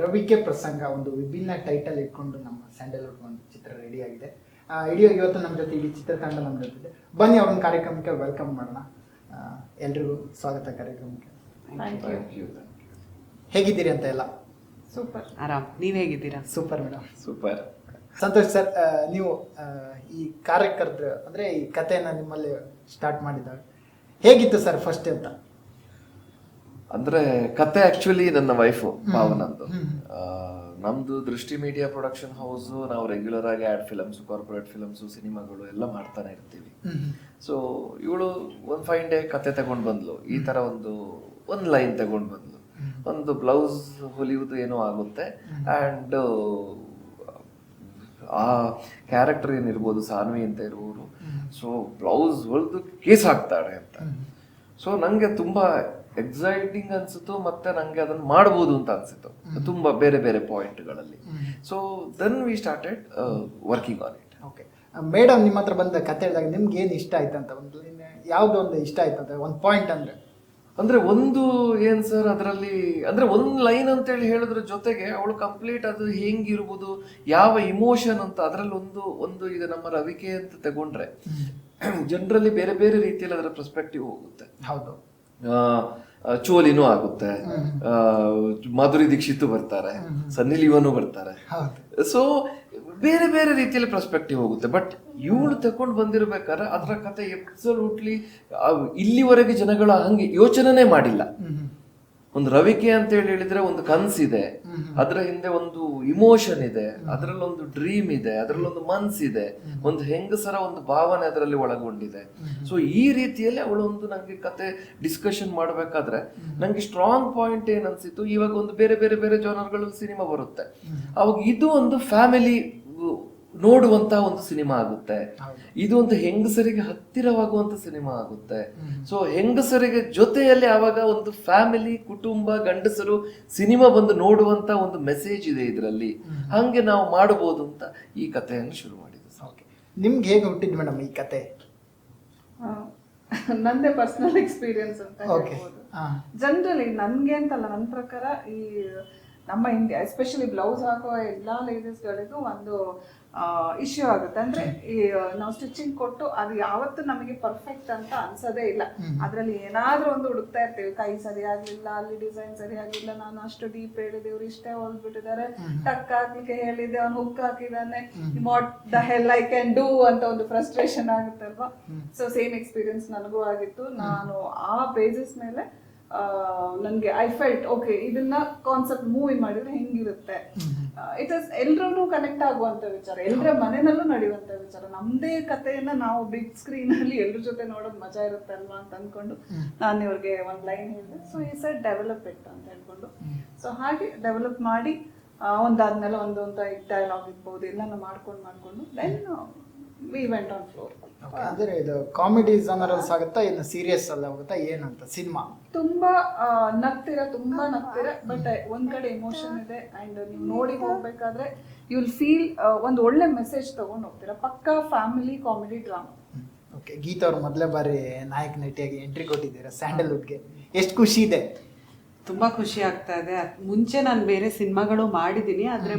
ರವಿಕೆ ಪ್ರಸಂಗ ಒಂದು ವಿಭಿನ್ನ ಟೈಟಲ್ ಇಟ್ಕೊಂಡು ನಮ್ಮ ಸ್ಯಾಂಡಲ್ವುಡ್ ಒಂದು ಚಿತ್ರ ರೆಡಿ ಆಗಿದೆ. ಇಡೀ ಇವತ್ತು ನಮ್ಮ ಜೊತೆ ಇಡೀ ಚಿತ್ರತಂಡ ನಮ್ಮ ಜೊತೆ ಇದೆ. ಬನ್ನಿ ಅವ್ರನ್ನ ಕಾರ್ಯಕ್ರಮಕ್ಕೆ ವೆಲ್ಕಮ್ ಮಾಡೋಣ. ಎಲ್ರಿಗೂ ಸ್ವಾಗತ ಕಾರ್ಯಕ್ರಮಕ್ಕೆ. ಹೇಗಿದ್ದೀರಿ ಅಂತ ಎಲ್ಲ? ಸೂಪರ್. ಆರಾಮ್. ನೀವು ಹೇಗಿದ್ದೀರಾ? Super madam. Super. Santosh sir, ನೀವು ಈ ಕಾರ್ಯಕರ್ತರ ಅಂದರೆ ಈ ಕಥೆಯನ್ನು ನಿಮ್ಮಲ್ಲಿ ಸ್ಟಾರ್ಟ್ ಮಾಡಿದಾಗ ಹೇಗಿತ್ತು ಸರ್ ಫಸ್ಟ್ ಅಂತ? ಅಂದ್ರೆ ಕತೆ ಆಕ್ಚುಲಿ ನನ್ನ ವೈಫು ಪಾವನಂದು. ನಮ್ದು ದೃಷ್ಟಿ ಮೀಡಿಯಾ ಪ್ರೊಡಕ್ಷನ್ ಹೌಸ್. ನಾವು ರೆಗ್ಯುಲರ್ ಆಗಿ ಆಡ್ ಫಿಲಮ್ಸ್, ಕಾರ್ಪೊರೇಟ್ ಫಿಲಮ್ಸ್, ಸಿನಿಮಾಗಳು ಎಲ್ಲ ಮಾಡ್ತಾನೆ ಇರ್ತೀವಿ. ಸೊ ಇವಳು ಒಂದು ಫೈನ್ ಡೇ ಕತೆ ತಗೊಂಡ್ ಬಂದ್ಲು. ಈ ತರ ಒಂದು ಲೈನ್ ತಗೊಂಡ್ ಬಂದ್ಲು. ಒಂದು ಬ್ಲೌಸ್ ಹೊಲಿಯುವುದು ಏನೋ ಆಗುತ್ತೆ ಅಂಡ್ ಆ ಕ್ಯಾರೆಕ್ಟರ್ ಏನಿರ್ಬೋದು, ಸಾನ್ವಿ ಅಂತ ಇರುವವರು, ಸೊ ಬ್ಲೌಸ್ ಹೊಲಿದು ಕೇಸ್ ಹಾಕ್ತಾಳೆ ಅಂತ. ಸೊ ನಂಗೆ ತುಂಬಾ ಎಕ್ಸೈಟಿಂಗ್ ಅನ್ಸಿತ್ತು, ಮತ್ತೆ ನಂಗೆ ಅದನ್ನ ಮಾಡ್ಬೋದು ಅಂತ ಅನ್ಸಿತ್ತು ತುಂಬಾ ಬೇರೆ ಬೇರೆ ಪಾಯಿಂಟ್ಗಳಲ್ಲಿ. So then we started working on it. Okay madam, ನಿಮ್ಮ ಹತ್ರ ಬಂದ ಕತೆ ಹೇಳಿದಾಗ ನಿಮ್ಗೆ ಏನು ಇಷ್ಟ ಆಯ್ತಂತ, ಒಂದು ಯಾವ್ದು ಒಂದು ಇಷ್ಟ ಆಯ್ತಂತ ಒಂದು ಪಾಯಿಂಟ್ ಅಂದ್ರೆ ಒಂದು ಏನ್ ಸರ್, ಅದರಲ್ಲಿ ಅಂದ್ರೆ ಒಂದ್ ಲೈನ್ ಅಂತೇಳಿ ಹೇಳಿದ್ರ ಜೊತೆಗೆ ಅವಳು ಕಂಪ್ಲೀಟ್ ಅದು ಹೆಂಗಿರ್ಬೋದು, ಯಾವ ಇಮೋಷನ್ ಅಂತ ಅದರಲ್ಲಿ ಒಂದು ಈಗ ನಮ್ಮ ರವಿಕೆ ಅಂತ ತಗೊಂಡ್ರೆ ಜನರಲಿ ಬೇರೆ ಬೇರೆ ರೀತಿಯಲ್ಲಿ ಅದರ ಪರ್ಸ್ಪೆಕ್ಟಿವ್ ಹೋಗುತ್ತೆ. ಹೌದು. ಚೋಲಿನೂ ಆಗುತ್ತೆ, ಮಾಧುರಿ ದೀಕ್ಷಿತ್ ಬರ್ತಾರೆ, ಸನ್ನಿ ಲಿಯೋನು ಬರ್ತಾರೆ. ಸೊ ಬೇರೆ ಬೇರೆ ರೀತಿಯಲ್ಲಿ ಪರ್ಸ್ಪೆಕ್ಟಿವ್ ಹೋಗುತ್ತೆ. ಬಟ್ ಇವಳು ತಗೊಂಡು ಬಂದಿರ್ಬೇಕಾದ್ರೆ ಅದರ ಕತೆ ಎಬ್ಸಲ್ಯೂಟ್ಲಿ ಇಲ್ಲಿವರೆಗೆ ಜನಗಳ ಹಂಗೆ ಯೋಚನೆ ಮಾಡಿಲ್ಲ. ಒಂದು ರವಿಕೆ ಅಂತ ಹೇಳಿದ್ರೆ ಒಂದು ಕನ್ಸಿದೆ, ಅದರ ಹಿಂದೆ ಒಂದು ಇಮೋಷನ್ ಇದೆ, ಅದರಲ್ಲಿ ಒಂದು ಡ್ರೀಮ್ ಇದೆ, ಅದರಲ್ಲಿ ಒಂದು ಮನ್ಸಿದೆ, ಒಂದು ಹೆಂಗಸರ ಒಂದು ಭಾವನೆ ಅದರಲ್ಲಿ ಒಳಗೊಂಡಿದೆ. ಸೊ ಈ ರೀತಿಯಲ್ಲಿ ಅವಳೊಂದು ನಂಗೆ ಕತೆ ಡಿಸ್ಕಷನ್ ಮಾಡ್ಬೇಕಾದ್ರೆ ನಂಗೆ ಸ್ಟ್ರಾಂಗ್ ಪಾಯಿಂಟ್ ಏನ್ ಅನ್ಸಿತ್ತು, ಇವಾಗ ಒಂದು ಬೇರೆ ಬೇರೆ ಬೇರೆ ಜಾನರ್ಗಳು ಸಿನಿಮಾ ಬರುತ್ತೆ, ಅವಾಗ ಇದು ಒಂದು ಫ್ಯಾಮಿಲಿ ನೋಡುವಂತ ಒಂದು ಸಿನಿಮಾ ಆಗುತ್ತೆ. ಇದು ಒಂದು ಹೆಂಗಸರಿಗೆ ಹತ್ತಿರವಾಗುವಂತ ಸಿನಿಮಾ ಆಗುತ್ತೆ. ಸೊ ಹೆಂಗಸರಿಗೆ ಜೊತೆಯಲ್ಲಿ ಆವಾಗ ಒಂದು ಫ್ಯಾಮಿಲಿ, ಕುಟುಂಬ, ಗಂಡಸರು ಸಿನಿಮಾ ಬಂದು ನೋಡುವಂತ ಒಂದು ಮೆಸೇಜ್ ಇದೆ ಇದರಲ್ಲಿ. ಹಂಗೆ ನಾವು ಮಾಡಬಹುದು ಅಂತ ಈ ಕಥೆಯನ್ನು ಶುರು ಮಾಡಿದ್ದು. ಓಕೆ, ನಿಮ್ಗೆ ಹೇಗೆ ಹುಟ್ಟಿದ್ ಮೇಡಮ್ ಈ ಕತೆ? ನಂದೇ ಪರ್ಸನಲ್ ಎಕ್ಸ್ಪೀರಿಯನ್ಸ್ ಅಂತ ಹೇಳ್ಬೋದು. ಜನರಲಿ ನನ್ಗೆ ಅಂತಲ್ಲ, ನನ್ನ ಪ್ರಕಾರ ಈ ನಮ್ಮ ಇಂಡಿಯಾ ಎಸ್ಪೆಷಲಿ ಬ್ಲೌಸ್ ಹಾಕುವ ಎಲ್ಲಾ ಲೇಡೀಸ್ಗಳಿಗೂ ಒಂದು ಇಶ್ಯೂ ಆಗುತ್ತೆ. ಅಂದ್ರೆ ಈ ನಾವು ಸ್ಟಿಚಿಂಗ್ ಕೊಟ್ಟು ಅದು ಯಾವತ್ತು ನಮಗೆ ಪರ್ಫೆಕ್ಟ್ ಅಂತ ಅನ್ಸೋದೇ ಇಲ್ಲ. ಅದ್ರಲ್ಲಿ ಏನಾದ್ರೂ ಒಂದು ಹುಡುಕ್ತಾ ಇರ್ತೀವಿ, ಕೈ ಸರಿ ಆಗ್ಲಿಲ್ಲ, ಅಲ್ಲಿ ಡಿಸೈನ್ ಸರಿ ಆಗ್ಲಿಲ್ಲ, ನಾನು ಅಷ್ಟು ಡೀಪ್ ಹೇಳಿದೆ, ಇವ್ರು ಇಷ್ಟೇ ಹೊಲ್ಬಿಟ್ಟಿದ್ದಾರೆ, ಟಕ್ ಹಾಕ್ಲಿಕ್ಕೆ ಹೇಳಿದೆ, ಅವ್ನು ಹುಕ್ ಹಾಕಿದಾನೆ, what the hell I can do ಅಂತ ಒಂದು ಫ್ರಸ್ಟ್ರೇಷನ್ ಆಗುತ್ತಲ್ವಾ. ಸೊ ಸೇಮ್ ಎಕ್ಸ್ಪೀರಿಯನ್ಸ್ ನನಗೂ ಆಗಿತ್ತು. ನಾನು ಆ ಬೇಸಿಸ್ ಮೇಲೆ ನನ್ಗೆ ಐ ಫೆಲ್ಟ್ ಓಕೆ, ಇದನ್ನ ಕಾನ್ಸೆಪ್ಟ್ ಮೂವಿ ಮಾಡಿದ್ರೆ ಹೆಂಗಿರುತ್ತೆ. ಇಟ್ ಇಸ್ ಎಲ್ರೂ ಕನೆಕ್ಟ್ ಆಗುವಂತ ವಿಚಾರ, ಎಲ್ಲರ ಮನೆಯಲ್ಲೂ ನಡೆಯುವಂತ ವಿಚಾರ. ನಮ್ದೇ ಕಥೆಯನ್ನ ನಾವು ಬಿಗ್ ಸ್ಕ್ರೀನ್ ಅಲ್ಲಿ ಎಲ್ರ ಜೊತೆ ನೋಡೋದು ಮಜಾ ಇರುತ್ತೆ ಅಲ್ವಾ ಅಂತ ಅನ್ಕೊಂಡು ನಾನು ಇವ್ರಿಗೆ ಒಂದ್ ಲೈನ್ ಹೇಳಿದೆ. ಸೊ ಈ ಸೈಡ್ ಡೆವಲಪ್ ಇಟ್ ಅಂತ ಹೇಳ್ಕೊಂಡು, ಸೊ ಹಾಗೆ ಡೆವಲಪ್ ಮಾಡಿ ಒಂದಾದ್ಮೇಲೆ ಒಂದೊಂದು ಡೈಲಾಗ್ ಇರ್ಬೋದು ಎಲ್ಲಾನು ಮಾಡ್ಕೊಂಡು then we went on floor. ಅಂದ್ರೆ ಇದು ಕಾಮಿಡಿ ಜಾನರಲ್ಸ್ ಆಗುತ್ತಾ, ಏನು ಸೀರಿಯಸ್ ಅಲ್ಲ ಹೋಗುತ್ತಾ, ಏನಂತ ಸಿನಿಮಾ? ತುಂಬಾ ನಗ್ತೀರಾ, ಬಟ್ ಒಂದ್ ಕಡೆ ಎಮೋಷನ್ ಇದೆ ಅಂಡ್ ನೀವು ನೋಡಿ ಹೋಗ್ಬೇಕಾದ್ರೆ ಯು ವಿಲ್ ಫೀಲ್ ಒಂದು ಒಳ್ಳೆ ಮೆಸೇಜ್ ತಗೊಂಡ್ ಹೋಗ್ತೀರಾ. ಪಕ್ಕಾ family comedy drama. Okay, Geetha ಅವ್ರು ಮೊದಲೇ ಬಾರಿ ನಾಯಕ ನಟಿಯಾಗಿ ಎಂಟ್ರಿ ಕೊಟ್ಟಿದ್ದೀರಾ ಸ್ಯಾಂಡಲ್ವುಡ್ಗೆ, ಎಷ್ಟು ಖುಷಿ ಇದೆ? ತುಂಬಾ ಖುಷಿ ಆಗ್ತಾ ಇದೆ. ಮುಂಚೆ ನಾನು ಬೇರೆ ಸಿನಿಮಾಗಳು ಮಾಡಿದ್ದೀನಿ, ಆದ್ರೆ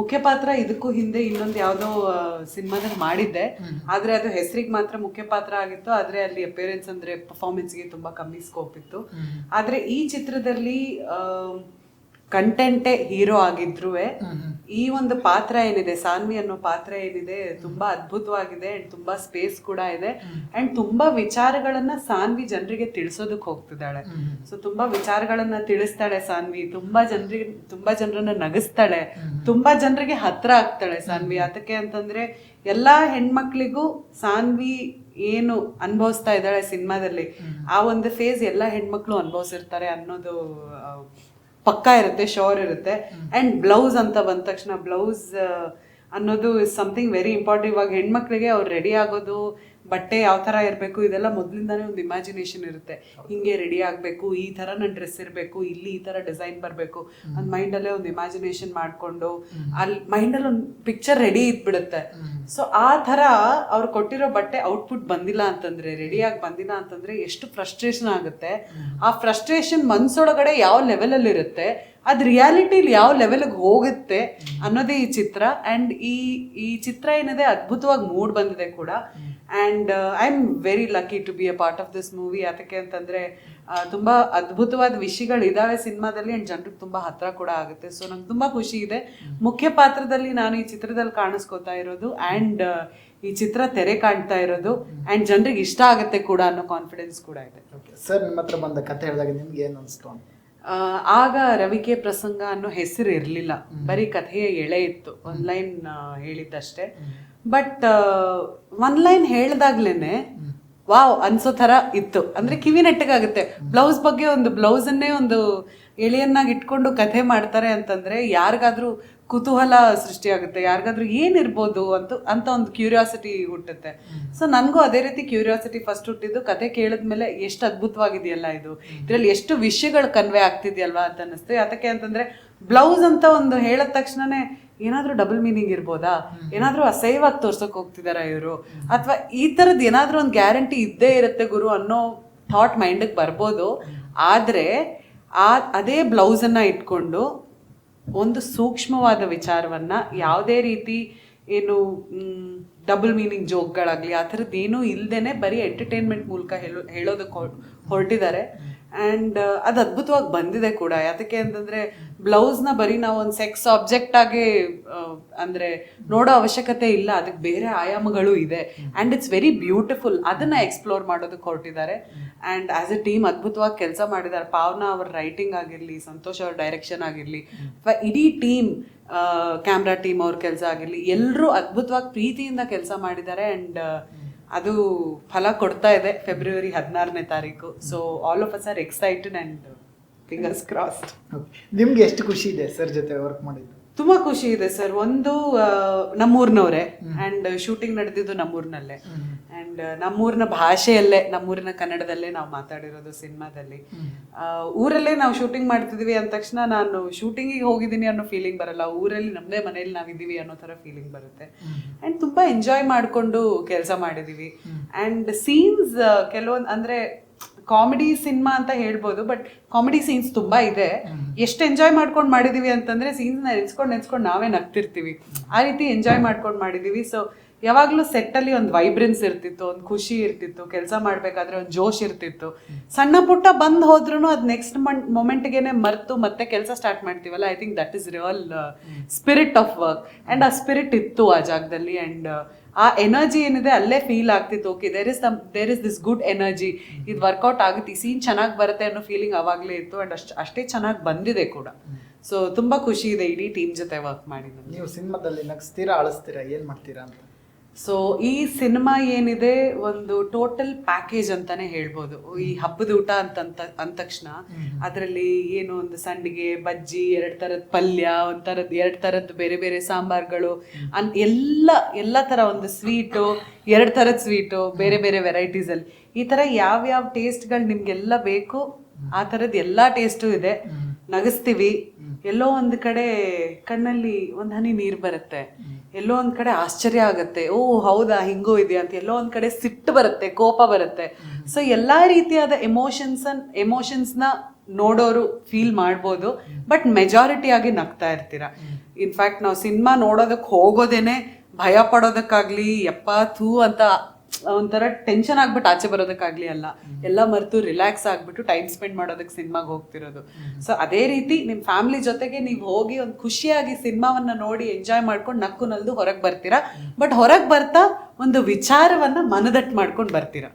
ಮುಖ್ಯ ಪಾತ್ರ ಇದಕ್ಕೂ ಹಿಂದೆ ಇನ್ನೊಂದು ಯಾವುದೋ ಸಿನಿಮಾದಲ್ಲಿ ಮಾಡಿದ್ದೆ, ಆದ್ರೆ ಅದು ಹೆಸರಿಗೆ ಮಾತ್ರ ಮುಖ್ಯ ಪಾತ್ರ ಆಗಿತ್ತು. ಆದ್ರೆ ಅಲ್ಲಿ ಅಪಿಯರೆನ್ಸ್ ಅಂದ್ರೆ ಪರ್ಫಾರ್ಮೆನ್ಸ್ಗೆ ತುಂಬಾ ಕಮ್ಮಿ ಸ್ಕೋಪ್ ಇತ್ತು. ಆದ್ರೆ ಈ ಚಿತ್ರದಲ್ಲಿ ಕಂಟೆಂಟೇ ಹೀರೋ ಆಗಿದ್ರು ಈ ಒಂದು ಪಾತ್ರ ಏನಿದೆ, ಸಾನ್ವಿ ಅನ್ನೋ ಪಾತ್ರ ಏನಿದೆ, ತುಂಬಾ ಅದ್ಭುತವಾಗಿದೆ ಅಂಡ್ ತುಂಬಾ ಸ್ಪೇಸ್ ಕೂಡ ಇದೆ ಅಂಡ್ ತುಂಬಾ ವಿಚಾರಗಳನ್ನ ಸಾನ್ವಿ ಜನರಿಗೆ ತಿಳಿಸೋದಕ್ಕೆ ಹೋಗ್ತಿದ್ದಾಳೆ. ಸೊ ತುಂಬಾ ವಿಚಾರಗಳನ್ನ ತಿಳಿಸ್ತಾಳೆ ಸಾನ್ವಿ, ತುಂಬಾ ಜನರನ್ನ ನಗಿಸ್ತಾಳೆ, ತುಂಬಾ ಜನರಿಗೆ ಹತ್ರ ಆಗ್ತಾಳೆ ಸಾನ್ವಿ. ಅದಕ್ಕೆ ಅಂತಂದ್ರೆ ಎಲ್ಲಾ ಹೆಣ್ಮಕ್ಳಿಗೂ ಸಾನ್ವಿ ಏನು ಅನುಭವಿಸ್ತಾ ಇದ್ದಾಳೆ ಸಿನಿಮಾದಲ್ಲಿ, ಆ ಒಂದು ಫೇಸ್ ಎಲ್ಲಾ ಹೆಣ್ಮಕ್ಳು ಅನುಭವಿಸಿರ್ತಾರೆ ಅನ್ನೋದು ಪಕ್ಕಾ ಇರುತ್ತೆ, ಶೋರ್ ಇರುತ್ತೆ. ಅಂಡ್ ಬ್ಲೌಸ್ ಅಂತ ಬಂದ ತಕ್ಷಣ ಬ್ಲೌಸ್ ಅನ್ನೋದು ಇಸ್ ಸಮಥಿಂಗ್ ವೆರಿ ಇಂಪಾರ್ಟೆಂಟ್. ಇವಾಗ ಹೆಣ್ಮಕ್ಳಿಗೆ ಅವ್ರು ರೆಡಿ ಆಗೋದು, ಬಟ್ಟೆ ಯಾವ ಥರ ಇರಬೇಕು, ಇದೆಲ್ಲ ಮೊದಲಿಂದಾನೇ ಒಂದು ಇಮ್ಯಾಜಿನೇಷನ್ ಇರುತ್ತೆ. ಹಿಂಗೆ ರೆಡಿ ಆಗಬೇಕು, ಈ ಥರ ನನ್ನ ಡ್ರೆಸ್ ಇರಬೇಕು, ಇಲ್ಲಿ ಈ ಥರ ಡಿಸೈನ್ ಬರಬೇಕು ಅಂತ ಮೈಂಡಲ್ಲೇ ಒಂದು ಇಮ್ಯಾಜಿನೇಷನ್ ಮಾಡಿಕೊಂಡು ಅಲ್ಲಿ ಮೈಂಡಲ್ಲಿ ಒಂದು ಪಿಕ್ಚರ್ ರೆಡಿ ಇದ್ಬಿಡುತ್ತೆ. ಸೊ ಆ ಥರ ಅವ್ರು ಕೊಟ್ಟಿರೋ ಬಟ್ಟೆ ಔಟ್ಪುಟ್ ಬಂದಿಲ್ಲ ಅಂತಂದರೆ, ರೆಡಿಯಾಗಿ ಬಂದಿಲ್ಲ ಅಂತಂದರೆ ಎಷ್ಟು ಫ್ರಸ್ಟ್ರೇಷನ್ ಆಗುತ್ತೆ. ಆ ಫ್ರಸ್ಟ್ರೇಷನ್ ಮನ್ಸೊಳಗಡೆ ಯಾವ ಲೆವೆಲಲ್ಲಿ ಇರುತ್ತೆ ಅದು ರಿಯಾಲಿಟಿಲಿ ಯಾವ ಲೆವೆಲ್ಗೆ ಹೋಗುತ್ತೆ ಅನ್ನೋದೇ ಈ ಚಿತ್ರ. ಆ್ಯಂಡ್ ಈ ಚಿತ್ರ ಏನಿದೆ ಅದ್ಭುತವಾಗಿ ಮೂಡ್ ಬಂದಿದೆ ಕೂಡ. And I am very lucky to be a part of this movie. ಯಾತಕ್ಕೆ ಅಂತಂದರೆ ತುಂಬ ಅದ್ಭುತವಾದ ವಿಷಯಗಳು ಇದ್ದಾವೆ ಸಿನಿಮಾದಲ್ಲಿ ಆ್ಯಂಡ್ ಜನರಿಗೆ ತುಂಬ ಹತ್ರ ಕೂಡ ಆಗುತ್ತೆ. ಸೊ ನಂಗೆ ತುಂಬ ಖುಷಿ ಇದೆ. ಮುಖ್ಯ ಪಾತ್ರದಲ್ಲಿ ನಾನು ಈ ಚಿತ್ರದಲ್ಲಿ ಕಾಣಿಸ್ಕೋತಾ ಇರೋದು ಆ್ಯಂಡ್ ಈ ಚಿತ್ರ ತೆರೆ ಕಾಣ್ತಾ ಇರೋದು ಆ್ಯಂಡ್ ಜನರಿಗೆ ಇಷ್ಟ ಆಗುತ್ತೆ ಕೂಡ ಅನ್ನೋ ಕಾನ್ಫಿಡೆನ್ಸ್ ಕೂಡ ಇದೆ. ಸರ್ ನಿಮ್ಮ ಹತ್ರ ಬಂದ ಕಥೆ ಹೇಳಿದಾಗ ನಿಮ್ಗೆ ಏನು ಅನಿಸ್ತು ಅಂತ? ಆಗ ರವಿಕೆ ಪ್ರಸಂಗ ಅನ್ನೋ ಹೆಸರು ಇರಲಿಲ್ಲ, ಬರೀ ಕಥೆಯ ಎಳೆ ಇತ್ತು, ಒಂದು ಲೈನ್ ಹೇಳಿದ್ದಷ್ಟೇ. ಬಟ್ ಒಂದು ಲೈನ್ ಹೇಳ್ದಾಗ್ಲೇನೆ ವಾವ್ ಅನ್ಸೋ ಥರ ಇತ್ತು. ಅಂದರೆ ಕಿವಿ ನೆಟ್ಟಗಾಗುತ್ತೆ. ಬ್ಲೌಸ್ ಬಗ್ಗೆ ಒಂದು ಬ್ಲೌಸನ್ನೇ ಒಂದು ಎಳೆಯನ್ನಾಗಿ ಇಟ್ಕೊಂಡು ಕಥೆ ಮಾಡ್ತಾರೆ ಅಂತಂದರೆ ಯಾರಿಗಾದ್ರೂ ಕುತೂಹಲ ಸೃಷ್ಟಿಯಾಗುತ್ತೆ, ಯಾರಿಗಾದ್ರೂ ಏನಿರ್ಬೋದು ಅಂತ ಒಂದು ಕ್ಯೂರಿಯಾಸಿಟಿ ಹುಟ್ಟುತ್ತೆ. ಸೊ ನನಗೂ ಅದೇ ರೀತಿ ಕ್ಯೂರಿಯಾಸಿಟಿ ಫಸ್ಟ್ ಹುಟ್ಟಿದ್ದು ಕತೆ ಕೇಳಿದ್ಮೇಲೆ ಎಷ್ಟು ಅದ್ಭುತವಾಗಿದೆಯಲ್ಲ ಇದು, ಇದರಲ್ಲಿ ಎಷ್ಟು ವಿಷಯಗಳು ಕನ್ವೆ ಆಗ್ತಿದೆಯಲ್ವಾ ಅಂತ ಅನ್ನಿಸ್ತು. ಯಾತಕ್ಕೆ ಅಂತಂದರೆ ಬ್ಲೌಸ್ ಅಂತ ಒಂದು ಹೇಳಿದ ತಕ್ಷಣನೇ ಏನಾದರೂ ಡಬಲ್ ಮೀನಿಂಗ್ ಇರ್ಬೋದಾ, ಏನಾದರೂ ಅಸಹ್ಯವಾಗಿ ತೋರ್ಸೋಕೆ ಹೋಗ್ತಿದಾರಾ ಇವರು, ಅಥವಾ ಈ ಥರದ್ದು ಏನಾದರೂ ಒಂದು ಗ್ಯಾರಂಟಿ ಇದ್ದೇ ಇರುತ್ತೆ ಗುರು ಅನ್ನೋ ಥಾಟ್ ಮೈಂಡಿಗೆ ಬರ್ಬೋದು. ಆದರೆ ಅದೇ ಬ್ಲೌಸನ್ನು ಇಟ್ಕೊಂಡು ಒಂದು ಸೂಕ್ಷ್ಮವಾದ ವಿಚಾರವನ್ನು ಯಾವುದೇ ರೀತಿ ಏನು ಡಬಲ್ ಮೀನಿಂಗ್ ಜೋಕ್ಗಳಾಗಲಿ ಆ ಥರದ್ದು ಏನೂ ಇಲ್ಲದೇ ಬರೀ ಎಂಟರ್ಟೈನ್ಮೆಂಟ್ ಮೂಲಕ ಹೇಳೋದಕ್ಕೆ ಹೊರಟಿದ್ದಾರೆ. ಆ್ಯಂಡ್ ಅದು ಅದ್ಭುತವಾಗಿ ಬಂದಿದೆ ಕೂಡ. ಯಾತಕ್ಕೆ ಅಂತಂದರೆ ಬ್ಲೌಸ್ನ ಬರೀ ನಾವು ಒಂದು ಸೆಕ್ಸ್ ಆಬ್ಜೆಕ್ಟ್ ಆಗಿ ಅಂದರೆ ನೋಡೋ ಅವಶ್ಯಕತೆ ಇಲ್ಲ, ಅದಕ್ಕೆ ಬೇರೆ ಆಯಾಮಗಳು ಇದೆ. And it's very beautiful. ಅದನ್ನು ಎಕ್ಸ್ಪ್ಲೋರ್ ಮಾಡೋದಕ್ಕೆ ಹೊರಟಿದ್ದಾರೆ. ಆ್ಯಂಡ್ ಆ್ಯಸ್ ಎ ಟೀಮ್ ಅದ್ಭುತವಾಗಿ ಕೆಲಸ ಮಾಡಿದ್ದಾರೆ. ಪಾವನ ಅವ್ರ ರೈಟಿಂಗ್ ಆಗಿರಲಿ, ಸಂತೋಷ್ ಅವ್ರ ಡೈರೆಕ್ಷನ್ ಆಗಿರಲಿ, ಅಥವಾ ಇಡೀ ಟೀಮ್ ಕ್ಯಾಮ್ರಾ ಟೀಮ್ ಅವ್ರ ಕೆಲಸ ಆಗಿರಲಿ, ಎಲ್ಲರೂ ಅದ್ಭುತವಾಗಿ ಪ್ರೀತಿಯಿಂದ ಕೆಲಸ ಮಾಡಿದ್ದಾರೆ. ಆ್ಯಂಡ್ ಅದು ಫಲ ಕೊಡ್ತಾ ಇದೆ ಫೆಬ್ರವರಿ 16ನೇ ತಾರೀಕು. So all of us are excited and fingers crossed. ನಿಮ್ಗೆ ಎಷ್ಟು ಖುಷಿ ಇದೆ ಸರ್ ಜೊತೆ ವರ್ಕ್ ಮಾಡಿದ್ದು? ತುಂಬ ಖುಷಿ ಇದೆ ಸರ್. ಒಂದು ನಮ್ಮೂರಿನವರೇ ಆ್ಯಂಡ್ ಶೂಟಿಂಗ್ ನಡೆದಿದ್ದು ನಮ್ಮೂರಿನಲ್ಲೇ ಆ್ಯಂಡ್ ನಮ್ಮೂರಿನ ಭಾಷೆಯಲ್ಲೇ, ನಮ್ಮೂರಿನ ಕನ್ನಡದಲ್ಲೇ ನಾವು ಮಾತಾಡಿರೋದು ಸಿನಿಮಾದಲ್ಲಿ. ಊರಲ್ಲೇ ನಾವು ಶೂಟಿಂಗ್ ಮಾಡ್ತಿದ್ವಿ ಅಂದ ತಕ್ಷಣ ನಾನು ಶೂಟಿಂಗಿಗೆ ಹೋಗಿದ್ದೀನಿ ಅನ್ನೋ ಫೀಲಿಂಗ್ ಬರಲ್ಲ, ಊರಲ್ಲಿ ನಮ್ಮದೇ ಮನೇಲಿ ನಾವಿದ್ದೀವಿ ಅನ್ನೋ ಥರ ಫೀಲಿಂಗ್ ಬರುತ್ತೆ. ಆ್ಯಂಡ್ ತುಂಬ ಎಂಜಾಯ್ ಮಾಡಿಕೊಂಡು ಕೆಲಸ ಮಾಡಿದ್ದೀವಿ. ಆ್ಯಂಡ್ ಸೀನ್ಸ್ ಕೆಲವೊಂದು ಅಂದರೆ ಕಾಮಿಡಿ ಸಿನಿಮಾ ಅಂತ ಹೇಳ್ಬೋದು, ಬಟ್ ಕಾಮಿಡಿ ಸೀನ್ಸ್ ತುಂಬ ಇದೆ. ಎಷ್ಟು ಎಂಜಾಯ್ ಮಾಡ್ಕೊಂಡು ಮಾಡಿದ್ದೀವಿ ಅಂತಂದರೆ ಸೀನ್ಸ್ನ ನೆನೆಸ್ಕೊಂಡು ನಾವೇ ನಗ್ತಿರ್ತೀವಿ, ಆ ರೀತಿ ಎಂಜಾಯ್ ಮಾಡ್ಕೊಂಡು ಮಾಡಿದ್ದೀವಿ. ಸೊ ಯಾವಾಗಲೂ ಸೆಟ್ಟಲ್ಲಿ ಒಂದು ವೈಬ್ರೆನ್ಸ್ ಇರ್ತಿತ್ತು, ಒಂದು ಖುಷಿ ಇರ್ತಿತ್ತು, ಕೆಲಸ ಮಾಡಬೇಕಾದ್ರೆ ಒಂದು ಜೋಶ್ ಇರ್ತಿತ್ತು. ಸಣ್ಣ ಪುಟ್ಟ ಬಂದು ಹೋದ್ರೂ ಅದು ನೆಕ್ಸ್ಟ್ ಮೊಮೆಂಟ್ಗೆ ಮರೆತು ಮತ್ತೆ ಕೆಲಸ ಸ್ಟಾರ್ಟ್ ಮಾಡ್ತೀವಲ್ಲ, I think that is real spirit of work. And ಆ ಸ್ಪಿರಿಟ್ ಇತ್ತು ಆ ಜಾಗದಲ್ಲಿ. ಆ್ಯಂಡ್ ಆ ಎನರ್ಜಿ ಏನಿದೆ ಅಲ್ಲೇ ಫೀಲ್ ಆಗ್ತಿತ್ತು. Okay, there is this good energy, ಇದು ವರ್ಕೌಟ್ ಆಗುತ್ತೆ, ಈ ಸೀನ್ ಚೆನ್ನಾಗಿ ಬರುತ್ತೆ ಅನ್ನೋ ಫೀಲಿಂಗ್ ಅವಾಗಲೇ ಇತ್ತು. ಆ್ಯಂಡ್ ಅಷ್ಟೇ ಚೆನ್ನಾಗಿ ಬಂದಿದೆ ಕೂಡ. ಸೊ ತುಂಬ ಖುಷಿ ಇದೆ ಇಡೀ ಟೀಮ್ ಜೊತೆ ವರ್ಕ್ ಮಾಡಿ. ನೀವು ಸಿನಿಮಾದಲ್ಲಿ ನಗಿಸ್ತೀರಾ, ಅಳಿಸ್ತೀರಾ, ಏನು ಮಾಡ್ತೀರಾ ಅಂತ? ಸೊ ಈ ಸಿನಿಮಾ ಏನಿದೆ ಒಂದು ಟೋಟಲ್ ಪ್ಯಾಕೇಜ್ ಅಂತಾನೆ ಹೇಳ್ಬೋದು. ಈ ಹಬ್ಬದ ಊಟ ಅಂದ ತಕ್ಷಣ ಅದರಲ್ಲಿ ಏನು ಒಂದು ಸಂಡಿಗೆ, ಬಜ್ಜಿ, 2 ಥರದ ಪಲ್ಯ, 2 ಥರದ್ದು ಬೇರೆ ಬೇರೆ ಸಾಂಬಾರ್ಗಳು, ಎಲ್ಲ ಥರ ಒಂದು ಸ್ವೀಟು, 2 ಥರದ ಸ್ವೀಟು, ಬೇರೆ ಬೇರೆ ವೆರೈಟೀಸಲ್ಲಿ ಈ ಥರ ಯಾವ್ಯಾವ ಟೇಸ್ಟ್ಗಳು ನಿಮಗೆಲ್ಲ ಬೇಕು ಆ ಥರದ್ದು ಎಲ್ಲ ಟೇಸ್ಟು ಇದೆ. ನಗಿಸ್ತೀವಿ. ಎಲ್ಲೋ ಒಂದು ಕಡೆ ಕಣ್ಣಲ್ಲಿ ಒಂದು ಹನಿ ನೀರು ಬರುತ್ತೆ, ಎಲ್ಲೋ ಒಂದು ಕಡೆ ಆಶ್ಚರ್ಯ ಆಗುತ್ತೆ, ಓ ಹೌದಾ ಹಿಂಗೂ ಇದೆಯಾ ಅಂತ, ಎಲ್ಲೋ ಒಂದು ಕಡೆ ಸಿಟ್ಟು ಬರುತ್ತೆ, ಕೋಪ ಬರುತ್ತೆ. ಸೊ ಎಲ್ಲ ರೀತಿಯಾದ ಎಮೋಷನ್ಸ್ನ ನೋಡೋರು ಫೀಲ್ ಮಾಡ್ಬೋದು, ಬಟ್ ಮೆಜಾರಿಟಿ ಆಗಿ ನಗ್ತಾ ಇರ್ತೀರ. ಇನ್ಫ್ಯಾಕ್ಟ್ ನಾವು ಸಿನಿಮಾ ನೋಡೋದಕ್ಕೆ ಹೋಗೋದೇನೆ ಭಯ ಪಡೋದಕ್ಕಾಗಲಿ, ಯಪ್ಪ ಥೂ ಅಂತ ಒಂಥರ ಟೆನ್ಷನ್ ಆಗ್ಬಿಟ್ಟು ಆಚೆ ಬರೋದಕ್ಕಾಗಲಿ ಅಲ್ಲ, ಎಲ್ಲ ಮರೆತು ರಿಲ್ಯಾಕ್ಸ್ ಆಗಿಬಿಟ್ಟು ಟೈಮ್ ಸ್ಪೆಂಡ್ ಮಾಡೋದಕ್ಕೆ ಸಿನಿಮಾಗೆ ಹೋಗ್ತಿರೋದು. ಸೊ ಅದೇ ರೀತಿ ನಿಮ್ಮ ಫ್ಯಾಮಿಲಿ ಜೊತೆಗೆ ನೀವು ಹೋಗಿ ಒಂದು ಖುಷಿಯಾಗಿ ಸಿನಿಮಾವನ್ನು ನೋಡಿ ಎಂಜಾಯ್ ಮಾಡ್ಕೊಂಡು ನಕ್ಕು ನಲ್ದು ಹೊರಗೆ ಬರ್ತೀರಾ. ಬಟ್ ಹೊರಗೆ ಬರ್ತಾ ಒಂದು ವಿಚಾರವನ್ನು ಮನದಟ್ಟು ಮಾಡ್ಕೊಂಡು ಬರ್ತೀರಾ.